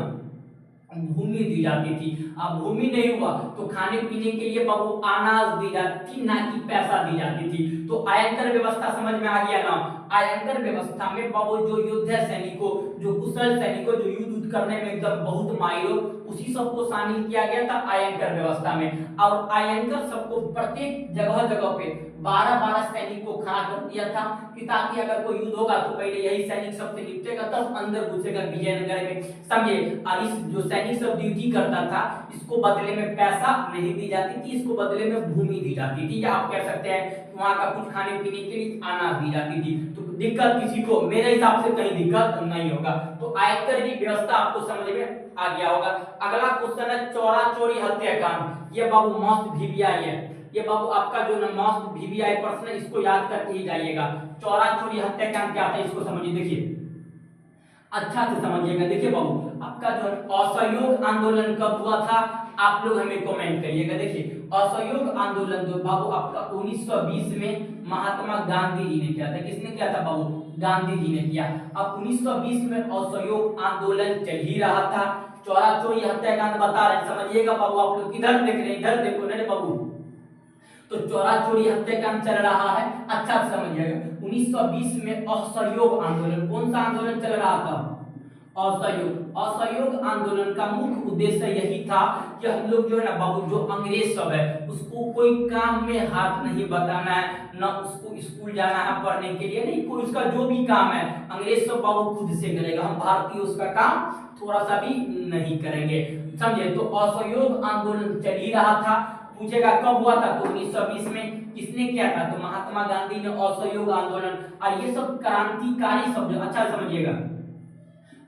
भूमि दी जाती थी। अब भूमि नहीं हुआ तो खाने पीने के लिए बाबू अनाज दी जाती थी, ना कि पैसा दी जाती थी। तो आयंकर व्यवस्था समझ में आ गया ना। आयंकर व्यवस्था में बाबू जो योद्धा सैनिकों, जो कुशल सैनिकों, जो युद्ध करने में एकदम बहुत माहिर हो, उसी सबको शामिल किया गया था आयंकर व्यवस्था में। और आयंकर सबको प्रत्येक जगह जगह पे 12-12 सैनिक को खड़ा कर दिया था कि ताकि अगर कोई युद्ध होगा तो पहले यही सैनिक सबसे निपटेगा, तब अंदर घुसेगा विजयनगर में, समझे। और इस जो सैनिक सब ड्यूटी करता था, इसको बदले में पैसा नहीं दी जाती थी, इसको बदले में भूमि दी जाती थी, या आप कह सकते हैं वहां का कुछ खाने पीने के लिए अनाज दी जाती थी। तो दिक्कत किसी को मेरे हिसाब से कहीं दिक्कत नहीं होगा। तो आयकर की व्यवस्था आपको समझ में आ गया होगा। अगला क्वेश्चन है चौरा चोरी हत्याकांड। ये बाबू मस्त वीवीआई है, ये बाबू आपका जो मस्त वीवीआई प्रश्न है, इसको याद करके ही जाइएगा। चौरा चोरी हत्याकांड क्या था इसको समझिए, देखिए अच्छा से समझिएगा। देखिए बाबू आपका जो असहयोग आंदोलन कब हुआ था, आप लोग हमें कमेंट करिएगा। देखिए असहयोग आंदोलन जो बाबू आपका 1920 में महात्मा गांधी जी ने किया था। किसने किया था बाबू? गांधी जी ने किया। अब 1920 में असहयोग आंदोलन चल ही रहा था। चौरा चोरी हत्याकांड बता रहे हैं, समझिएगा बाबू। आप लोग किधर देख रहे हैं? इधर देखो ना बाबू। तो चौरा चोरी हत्याकांड चल रहा है, अच्छा से समझिएगा। 1920 में असहयोग आंदोलन, कौन सा आंदोलन चल रहा था? असहयोग। असहयोग आंदोलन का मुख्य उद्देश्य यही था कि हम लोग जो है ना बाबू, जो अंग्रेज सब है उसको कोई काम में हाथ नहीं बताना है, ना उसको स्कूल जाना है पढ़ने के लिए, नहीं, कोई उसका जो भी काम है अंग्रेज सब बाबू खुद से करेगा, हम भारतीय उसका काम थोड़ा सा भी नहीं करेंगे, समझे। तो असहयोग आंदोलन चल ही रहा था। पूछेगा कब हुआ था, तो 1920 में। किसने किया था? तो महात्मा गांधी ने असहयोग आंदोलन। और ये सब क्रांतिकारी सब, अच्छा समझिएगा,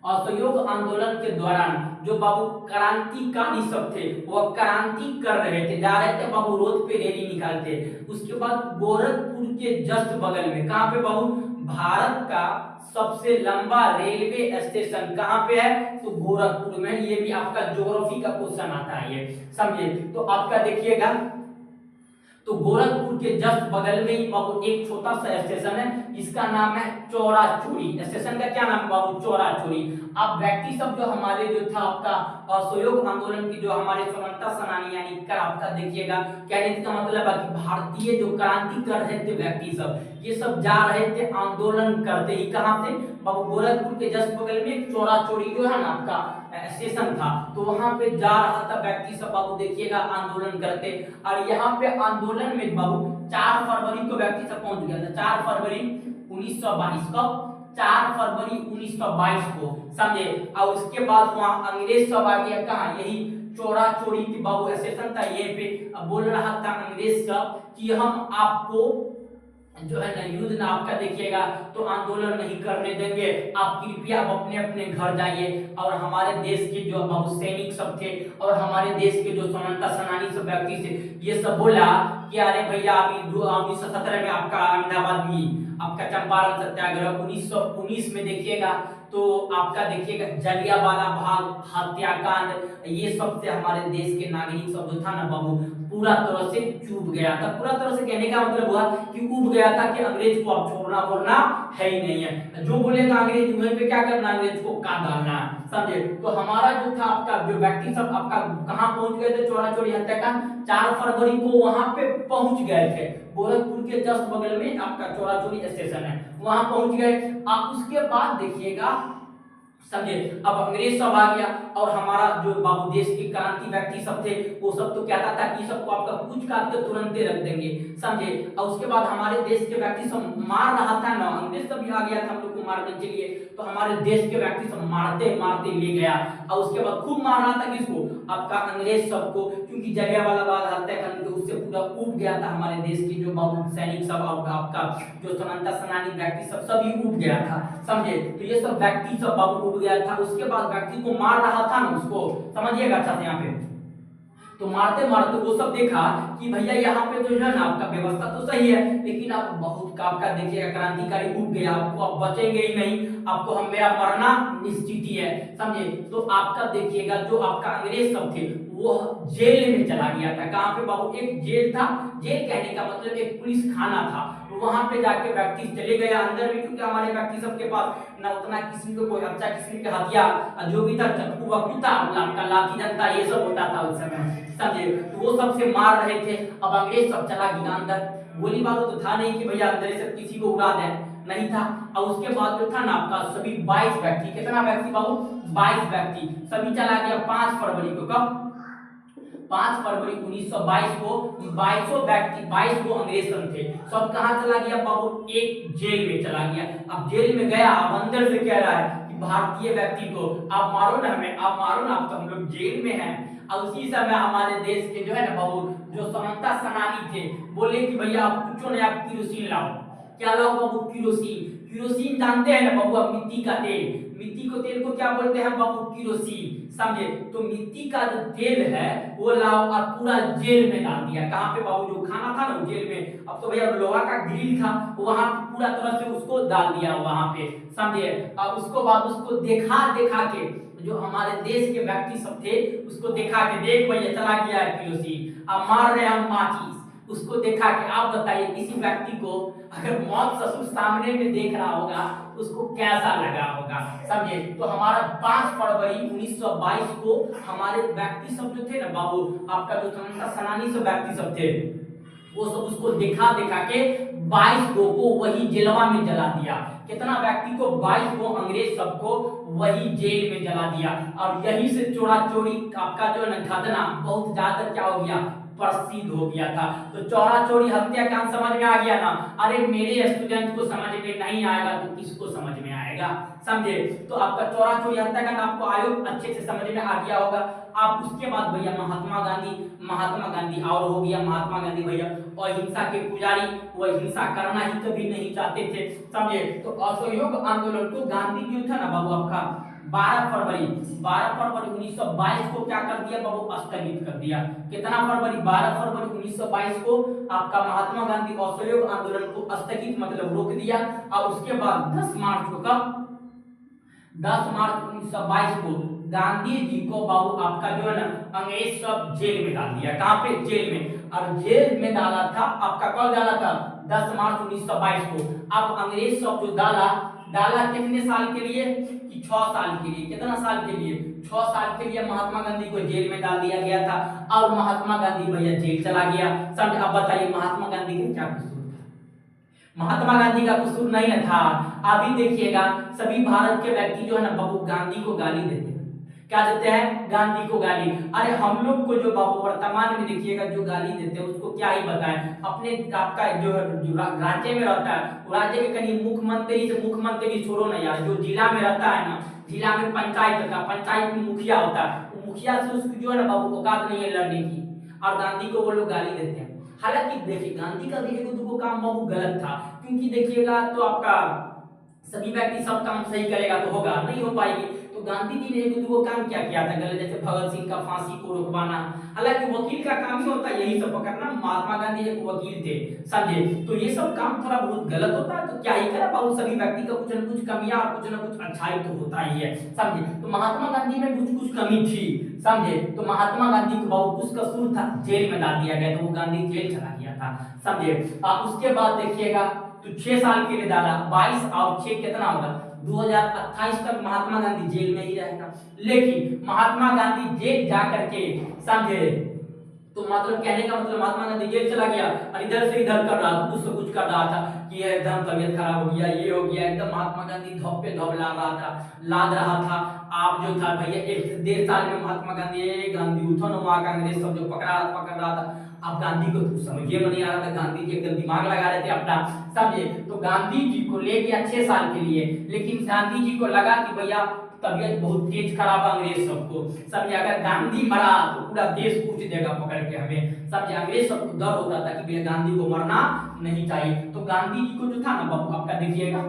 असहयोग आंदोलन के दौरान जो बाबू क्रांतिकारी सब थे वह क्रांति कर रहे थे, जा रहे थे बाबू रोड पे रैली निकालते। उसके बाद गोरखपुर के जस्ट बगल में, कहां पे बाबू? भारत का सबसे लंबा रेलवे स्टेशन कहां पे है? तो गोरखपुर में। ये भी आपका ज्योग्राफी का क्वेश्चन आता है, ये समझे। तो आपका देखिएगा, तो गोरखपुर के जस्ट बगल में ही बाबू एक छोटा सा स्टेशन है, इसका नाम है चौरा चोरी। स्टेशन का क्या नाम है बाबू? चौरा चोरी। अब व्यक्ति सब जो हमारे जो था आपका असहयोग आंदोलन की, जो हमारे स्वतंत्रता सेनानी यानी कर आपका देखिएगा, कहने का मतलब है कि भारतीय जो क्रांति कर रहे थे व्यक्ति सब, ये सब जा रहे थे आंदोलन करते ही। कहां से बाबू? गोरखपुर के जस्ट बगल में चौरा चोरी जो है ना आपका स्टेशन था, तो वहां पे जा रहा था व्यक्ति सब बाबू, देखिएगा आंदोलन करते। और यहाँ पे आंदोलन में बाबू 4 फरवरी को व्यक्ति सब पहुंच गया था। 4 फरवरी 1922 को, 4 फरवरी 1922 को, समझे। और उसके बाद वहां अंग्रेज सब आ गया, कहा? यही चौरा चोरी की बाबू स्टेशन था, ये पे। अब बोल रहा था अंग्रेज सब कि हम आपको जो है ना युद्ध ना आपका देखिएगा तो आंदोलन नहीं करने देंगे, आप कृपया अपने अपने घर जाइए। और हमारे देश के जो बाबू सैनिक सब थे और हमारे देश के जो स्वतंत्रता सेनानी सब व्यक्ति थे, ये सब बोला कि अरे भैया अभी 1917 में आपका अहमदाबाद में आपका चंपारण सत्याग्रह, 1919 में देखिएगा तो आपका देखिएगा जलियांवाला बाग हत्याकांड, ये सब से हमारे देश के नागरिक सब जो था ना बाबू पूरा तरह से चूब गया था। पूरा तरह से कहने का मतलब हुआ कि उब गया था कि अंग्रेज को अब छोड़ना बोलना है ही नहीं है, जो बोलेगा अंग्रेज वहीं पे क्या करना, अंग्रेज को काट डालना, समझे। तो हमारा जो था आपका जो व्यक्ति सब आपका कहां पहुंच गए थे? चौरा चोरी हत्याकांड 4 फरवरी को वहां पे पहुंच गए थे। गोरखपुर के जस्ट बगल में आपका चौरा चोरी स्टेशन है, वहां पहुंच गए। अब उसके बाद देखिएगा, समझे, अब अंग्रेज सब आ गया और हमारा जो बाबू देश के क्रांति व्यक्ति सब थे वो सब तो कहता था कि सबको आपका कुछ काट के तुरंत रख देंगे, समझे। और उसके बाद हमारे देश के व्यक्ति सब मार रहा था ना, अंग्रेज सब भी आ गया था हम लोग को मारने के लिए, तो हमारे देश के व्यक्ति सब मारते मारते ले गया। और उसके बाद खूब मार रहा था किसको? आपका अंग्रेज सबको, क्योंकि जलियांवाला बाग हत्याकांड उससे पूरा उब गया था हमारे देश की जो बाबू सैनिक सब और आपका जो स्वतंत्रता सेनानी व्यक्ति सब सभी उब गया था, समझे। तो ये सब व्यक्ति सब बाबू उब गया था। उसके बाद व्यक्ति को मार रहा था ना, उसको समझिएगा अच्छा से यहाँ पे। तो मारते मारते वो सब देखा कि भैया यहाँ पे जो है ना आपका व्यवस्था तो सही है, लेकिन आप बहुत आपका देखिएगा क्रांतिकारी उब गया, आपको आप बचेंगे ही नहीं, आपको हम मेरा मरना निश्चित ही है, समझे। तो आपका देखिएगा जो आपका अंग्रेज सब थे वो जेल में चला गया था। कहां पे बाबू? एक जेल था, जेल कहने का मतलब एक पुलिस खाना था, तो वहां पे जाके व्यक्ति चले गए अंदर में, क्योंकि हमारे व्यक्ति सबके पास ना उतना किस्म का कोई अच्छा किस्म के हथियार जो भी था, चक्कू वक्कू था, आपका लाठी डंडा ये सब होता था उस समय, समझे। तो वो सबसे मार रहे थे। अब अंग्रेज सब चला गया अंदर, गोली बारूद तो था नहीं कि भैया अंदर से किसी को उड़ा दे, नहीं था। और उसके बाद जो था ना आपका सभी 22 व्यक्ति, कितना व्यक्ति बाबू, 22 व्यक्ति, सभी चला गया 5 फरवरी को। कब? 5 फरवरी 1922 को 22 व्यक्ति, 22 को अंग्रेज थे, सब कहां चला गया बाबू, एक जेल में चला गया। अब जेल में गया, अब अंदर से कह रहा है कि भारतीय व्यक्ति को आप मारो ना, हमें आप मारो ना, अब तो हम लोग जेल में हैं। और उसी समय हमारे देश के जो है ना बाबू, जो स्वतंत्रता सेनानी थे, बोले कि भैया आप कुछ नहीं, आप किरोसिन लाओ। क्या लाओ बाबू? किरोसिन। किरोसिन जानते हैं ना बाबू, अब मिट्टी का तेल, मिट्टी को तेल को क्या बोलते हैं बाबू? किरोसिन, समझे? तो मिट्टी का जो तेल है वो लाओ और पूरा जेल में डाल दिया। कहां पे बाबू? जो खाना था ना जेल में, अब तो भैया लोहा का ग्रिल था, वहां पूरा तरह से उसको डाल दिया वहां पे, समझे? और उसको बाद उसको देखा के जो हमारे देश के व्यक्ति सब थे उसको देखा के, देख भैया चला गया है किरोसिन, अब मार रहे हम माचिस, उसको देखा के आप बताइए किसी व्यक्ति को अगर मौत ससुर सामने में देख रहा होगा उसको कैसा लगा होगा, समझे? तो हमारा 5 फरवरी 1922 को हमारे व्यक्ति सब जो थे ना बाबू, आपका जो स्वतंत्रता सेनानी सब व्यक्ति सब थे, वो सब उसको देखा के 22 को वही जेलवा में जला दिया। कितना व्यक्ति को? 22 को अंग्रेज सबको वही जेल में जला दिया। और यही से चोरा चोरी आपका जो घटना बहुत ज्यादा क्या हो गया, प्रसिद्ध हो गया था। तो चौरा चोरी हत्याकांड समझ में आ गया ना? अरे मेरे स्टूडेंट को समझ में नहीं आएगा तो किसको समझ में आएगा, समझे? तो आपका चौरा चोरी हत्याकांड आपको आयोग अच्छे से समझ में आ गया होगा। आप उसके बाद भैया महात्मा गांधी और हो गया महात्मा गांधी भैया अहिंसा के पुजारी, वो अहिंसा करना ही कभी नहीं चाहते थे, समझे? तो असहयोग आंदोलन को गांधी जी था ना बाबू आपका 12 फरवरी 1922 को क्या कर दिया बाबू? स्थगित कर दिया। कितना फरवरी? 12 फरवरी 1922 को आपका महात्मा गांधी असहयोग आंदोलन को स्थगित मतलब रोक दिया। और उसके बाद 10 मार्च को, कब? 10 मार्च 1922 को गांधी जी को बाबू आपका जो है ना अंग्रेज सब जेल में डाल दिया। कहां पे? जेल में। और जेल में डाला था आपका, कब डाला था? 10 मार्च 1922 को। अब अंग्रेज सब जो डाला कितने साल के लिए? कि 6 साल के लिए। कितना साल के लिए? 6 साल के लिए महात्मा गांधी को जेल में डाल दिया गया था। और महात्मा गांधी भैया जेल चला गया, समझ? अब बताइए महात्मा गांधी का क्या कसूर था? महात्मा गांधी का कसूर नहीं था। अभी देखिएगा सभी भारत के व्यक्ति जो है ना बाबू गांधी को गाली देते हैं। क्या देते हैं? गांधी को गाली। अरे हम लोग को जो बाबू वर्तमान में देखिएगा जो गाली देते हैं उसको क्या ही बताएं। अपने आपका जो राज्य में रहता है, वो राज्य के कहीं मुख्यमंत्री छोड़ो ना यार, जो जिला में रहता है ना, जिला में पंचायत में मुखिया होता है, वो मुखिया से उसकी जो है ना बाबू औकात नहीं है लड़ने की, और गांधी को वो लोग गाली देते हैं। हालांकि देखिए गांधी का भी एक दो काम बहुत गलत था, क्योंकि देखिएगा तो आपका सभी व्यक्ति सब काम सही करेगा तो होगा, नहीं हो पाएगी। तो गांधी जी ने एक दो काम क्या किया था गलत, जैसे भगत सिंह का फांसी को रोकवाना। हालांकि वकील का काम ही होता है यही सब पकड़ना, महात्मा गांधी एक वकील थे, समझे? तो ये सब काम थोड़ा बहुत गलत होता है, तो क्या ही करा बाबू, सभी व्यक्ति का कुछ न कुछ कमियां और कुछ न कुछ अच्छाई तो होता ही है, समझे? तो महात्मा गांधी में कुछ कमी थी, समझे? तो महात्मा गांधी को बाबू कुछ कसूर था, जेल में डाल दिया गया, तो वो गांधी जेल चला गया था, समझे? उसके बाद देखिएगा तो 6 साल के लिए डाला, 22 और 6 कितना होगा? 2028 तक महात्मा गांधी जेल में ही रहेगा। लेकिन महात्मा गांधी जेल जा करके, समझे? तो मतलब कहने का मतलब महात्मा गांधी जेल चला गया और इधर से इधर कर रहा था, कुछ से कुछ कर रहा था कि एकदम तबीयत खराब हो गया, ये हो गया, एकदम महात्मा गांधी धप पे धप लाद रहा था। आप जो था भैया 1.5 साल में महात्मा गांधी उठो न वहां कांग्रेस सब जो पकड़ रहा था। अब गांधी को तो समझिए में नहीं आ रहा था, गांधी जी एकदम दिमाग लगा रहे थे अपना, समझे? तो गांधी जी को ले गया 6 साल के लिए, लेकिन गांधी जी को लगा कि भैया तबीयत बहुत तेज खराब अंग्रेज सबको, समझे? अगर गांधी मरा तो पूरा देश पूछ देगा पकड़ के हमें, समझे? अंग्रेज सबको डर होता था कि भैया गांधी को मरना नहीं चाहिए। तो गांधी जी को जो था ना बाबू आपका देखिएगा,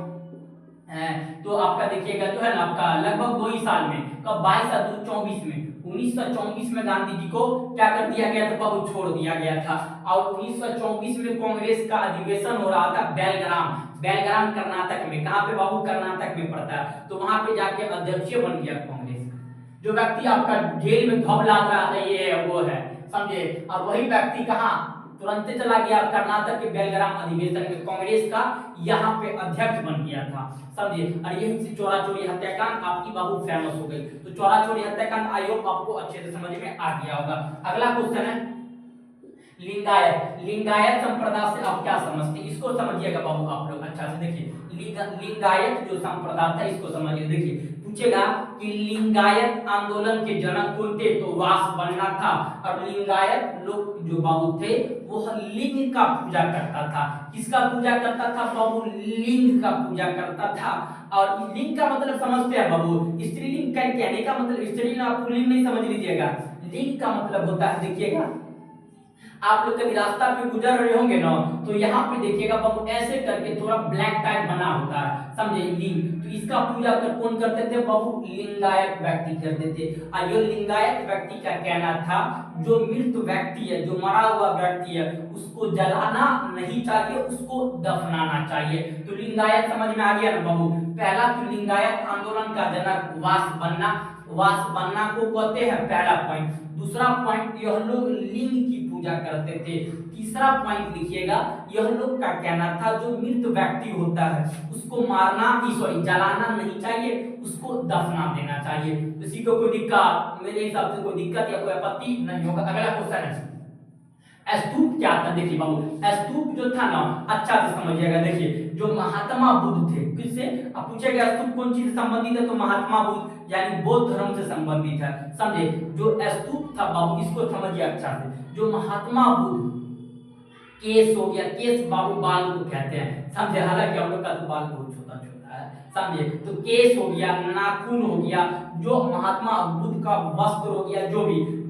तो आपका देखिएगा जो है ना आपका लगभग 2 ही साल में, कब? 22 और 24 में, 1924 में गांधी जी को क्या कर दिया गया था बाबू? छोड़ दिया गया था। और 1924 में कांग्रेस का अधिवेशन हो रहा था बेलग्राम कर्नाटक में। कहां पे बाबू? कर्नाटक में पड़ता है। तो वहां पे जाके अध्यक्ष बन गया कांग्रेस का। जो व्यक्ति आपका जेल में धब लाद रहा था ये वो है, समझे? और वही व्यक्ति कहां तुरंत चला गया? कर्नाटक के बेलग्राम अधिवेशन में कांग्रेस का यहाँ पे अध्यक्ष बन गया था, समझे? और यही से चोरा चोरी हत्याकांड आपकी बाबू फेमस हो गई। तो चोरा चोरी हत्याकांड आई होप आपको अच्छे से समझ में आ गया होगा। अगला क्वेश्चन है लिंगायत, लिंगायत संप्रदाय से आप क्या समझते हैं, इसको समझिएगा बाबू आप लोग अच्छा से। देखिए लिंगायत जो संप्रदाय था इसको समझिए। देखिए पूछेगा कि लिंगायत आंदोलन के जनक कौन थे, तो वासवन्ना था। और लिंगायत लोग जो बाबू थे वो लिंग का पूजा करता था। किसका पूजा करता था बाबू, लिंग का पूजा करता था। और लिंग का मतलब समझते हैं बाबू, स्त्रीलिंग का कहने का मतलब, स्त्रीलिंग आप पुल्लिंग नहीं समझ लीजिएगा, लिंग का मतलब होता है, देखिएगा आप लोग कभी रास्ता पे गुजर रहे होंगे ना, तो यहाँ पे देखिएगा बाबू ऐसे करके थोड़ा ब्लैक टाइप बना होता है, समझे, लिंग। तो इसका पूजा कर कौन करते थे बाबू, लिंगायत व्यक्ति करते थे। और ये लिंगायत व्यक्ति का कहना था जो मृत व्यक्ति है, जो मरा हुआ व्यक्ति है, उसको जलाना नहीं चाहिए, उसको दफनाना चाहिए। तो लिंगायत समझ में आ गया ना बाबू। पहला तो लिंगायत आंदोलन का जनक वासवन्ना, वासवन्ना को कहते हैं, पहला पॉइंट। दूसरा पॉइंट, यह लोग लिंग की पूजा करते थे। तीसरा पॉइंट लिखिएगा, यह लोग का कहना था जो मृत व्यक्ति होता है उसको मारना, सॉरी जलाना नहीं चाहिए, उसको दफना देना चाहिए। किसी को कोई दिक्कत, मेरे हिसाब से कोई दिक्कत या कोई आपत्ति नहीं होगा। अगला क्वेश्चन है स्तूप क्या था। देखिए बाबू स्तूप जो था ना, अच्छा से समझिएगा। देखिए जो महात्मा बुद्ध थे, किससे अब पूछेगा स्तूप कौन चीज से संबंधित है, तो महात्मा बुद्ध यानी बौद्ध धर्म से संबंधित है, समझे। जो स्तूप था बाबू इसको समझिए अच्छा से। जो महात्मा बुद्ध केस हो गया, केस बाबू बाल को कहते हैं, समझे। हालांकि हम लोग का तो बाल बहुत छोटा छोटा है, समझे। तो केस हो गया, नाखून हो गया, जो महात्मा बुद्ध का वस्त्र हो गया,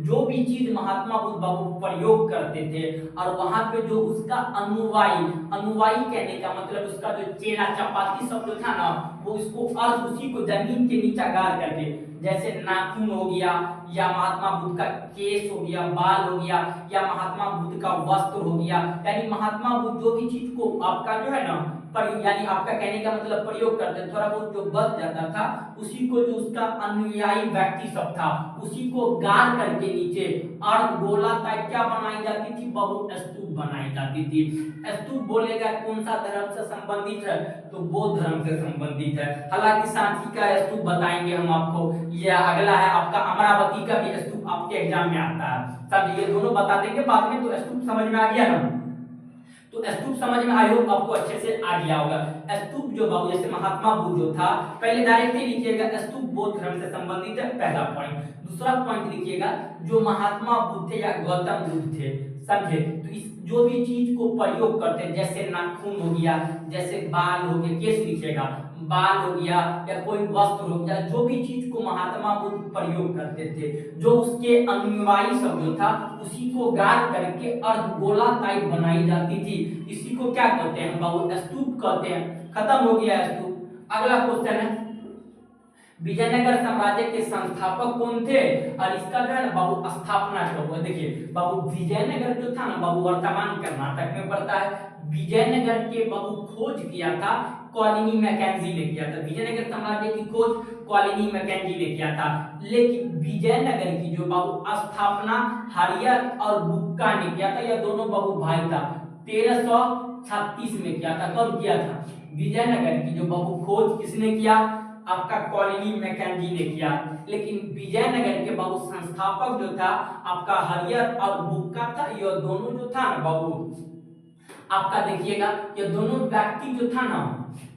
जो भी चीज महात्मा बुद्ध बाबू प्रयोग करते थे, और वहां पे जो उसका अनुयायी, अनुयायी कहने का मतलब उसका जो चेला चपाती सब जो था ना, वो उसको अर्थ उसी को जमीन के नीचे गाड़ करके, जैसे नाखून हो गया, या महात्मा बुद्ध का केस हो गया, बाल हो गया, या महात्मा बुद्ध का वस्त्र हो गया, यानी महात्मा बुद्ध जो भी चीज को आपका जो है ना यानी आपका कहने का मतलब प्रयोग करते, थोड़ा बहुत जो बच जाता था उसी को, जो उसका अनुयायी व्यक्ति सब था उसी को गाड़ करके नीचे अर्ध गोला टाइप क्या बनाई जाती थी बाबू, स्तूप बनाई जाती थी। स्तूप बोलेगा कौन सा धर्म से संबंधित है, तो बौद्ध धर्म से संबंधित है। हालांकि सांची का स्तूप बताएंगे हम आपको, यह अगला है आपका अमरावती का भी स्तूप आपके एग्जाम में आता है, सब ये दोनों बता देंगे बाद में। तो स्तूप समझ में आ गया ना, तो स्तूप समझ में आई होप आपको अच्छे से आ गया होगा। स्तूप जो बाबू जैसे महात्मा बुद्ध जो था, पहले डायरेक्टली लिखिएगा स्तूप बौद्ध धर्म से संबंधित है, पहला पॉइंट। दूसरा पॉइंट लिखिएगा जो महात्मा बुद्ध थे या गौतम बुद्ध थे, समझे। तो इस जो भी चीज को प्रयोग करते हैं, जैसे नाखून हो गया, जैसे बाल हो गया, केस लिखिएगा, बाल हो गया, या कोई वस्त्र हो गया, जो भी चीज को महात्मा बुद्ध प्रयोग करते थे, जो उसके अनुयायी सब जो था उसी को गाड़ करके अर्धगोला टाइप बनाई जाती थी, इसी को क्या कहते हैं बाबू, स्तूप कहते हैं। खत्म हो गया स्तूप। अगला क्वेश्चन है विजयनगर साम्राज्य के संस्थापक कौन थे, और इसका जो है ना बाबू स्थापना कब हुआ। देखिए बाबू विजयनगर जो था ना बाबू वर्तमान कर्नाटक में पड़ता है। विजयनगर के बाबू खोज किया था कॉलिनी मैकेंजी ने किया था। विजयनगर साम्राज्य की खोज कॉलिनी मैकेंजी ने किया था, लेकिन विजयनगर की जो बाबू स्थापना हरियर और बुक्का ने किया था। यह दोनों बाबू भाई था, 1336 में किया था। कब किया था विजयनगर की जो बाबू खोज किसने किया, आपका कॉलिनी मैकेंजी ने किया। लेकिन विजयनगर के बाबू संस्थापक जो था आपका हरियर और बुक्का था। यह दोनों जो था ना बाबू आपका देखिएगा, ये दोनों व्यक्ति जो था ना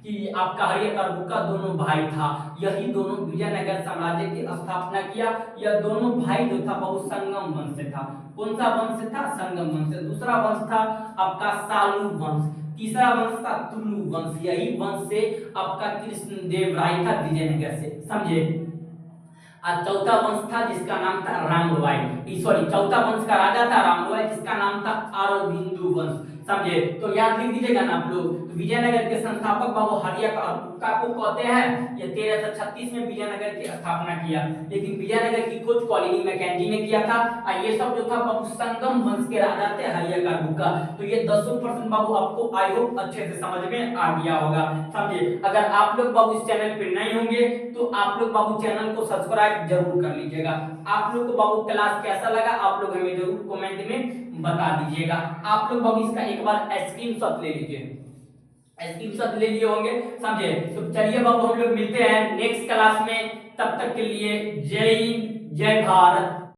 कि आपका हरियर और बुक्का दोनों भाई था, यही दोनों विजयनगर साम्राज्य की स्थापना किया। यह दोनों भाई जो था बाबू संगम वंश से था। कौन सा वंश से था, संगम वंश से। दूसरा वंश था आपका सालू वंश, तीसरा वंश था तुलु वंश। यही वंश से आपका कृष्णदेव राय था विजयनगर से, समझे। और चौथा वंश था जिसका नाम था रामरॉय, सॉरी चौथा वंश का राजा था रामरॉय जिसका नाम था अरविंदु वंश, समझे। तो याद लिख दीजिएगा ना आप लोग। तो विजयनगर के संस्थापक बाबू हरियर और बुक्का को कहते हैं। ये 1336 में विजयनगर की स्थापना किया, लेकिन विजयनगर की खोज कॉलिनी मैकेंजी ने किया था। और ये सब जो था बाबू संगम वंश के राजा थे हरियर और बुक्का। तो ये 100% बाबू आपको आई होप अच्छे से समझ में आ गया होगा, समझे। अगर आप लोग बाबू इस चैनल पे नए होंगे तो आप लोग बाबू चैनल को सब्सक्राइब जरूर कर लीजिएगा। आप लोग को बाबू क्लास कैसा लगा आप लोग हमें जरूर कमेंट में बता दीजिएगा। आप लोग बाबू इसका एक बार स्क्रीनशॉट ले लीजिए, स्क्रीनशॉट ले लिए होंगे, समझे। तो चलिए बाबू हम लोग मिलते हैं नेक्स्ट क्लास में, तब तक के लिए जय हिंद जय भारत।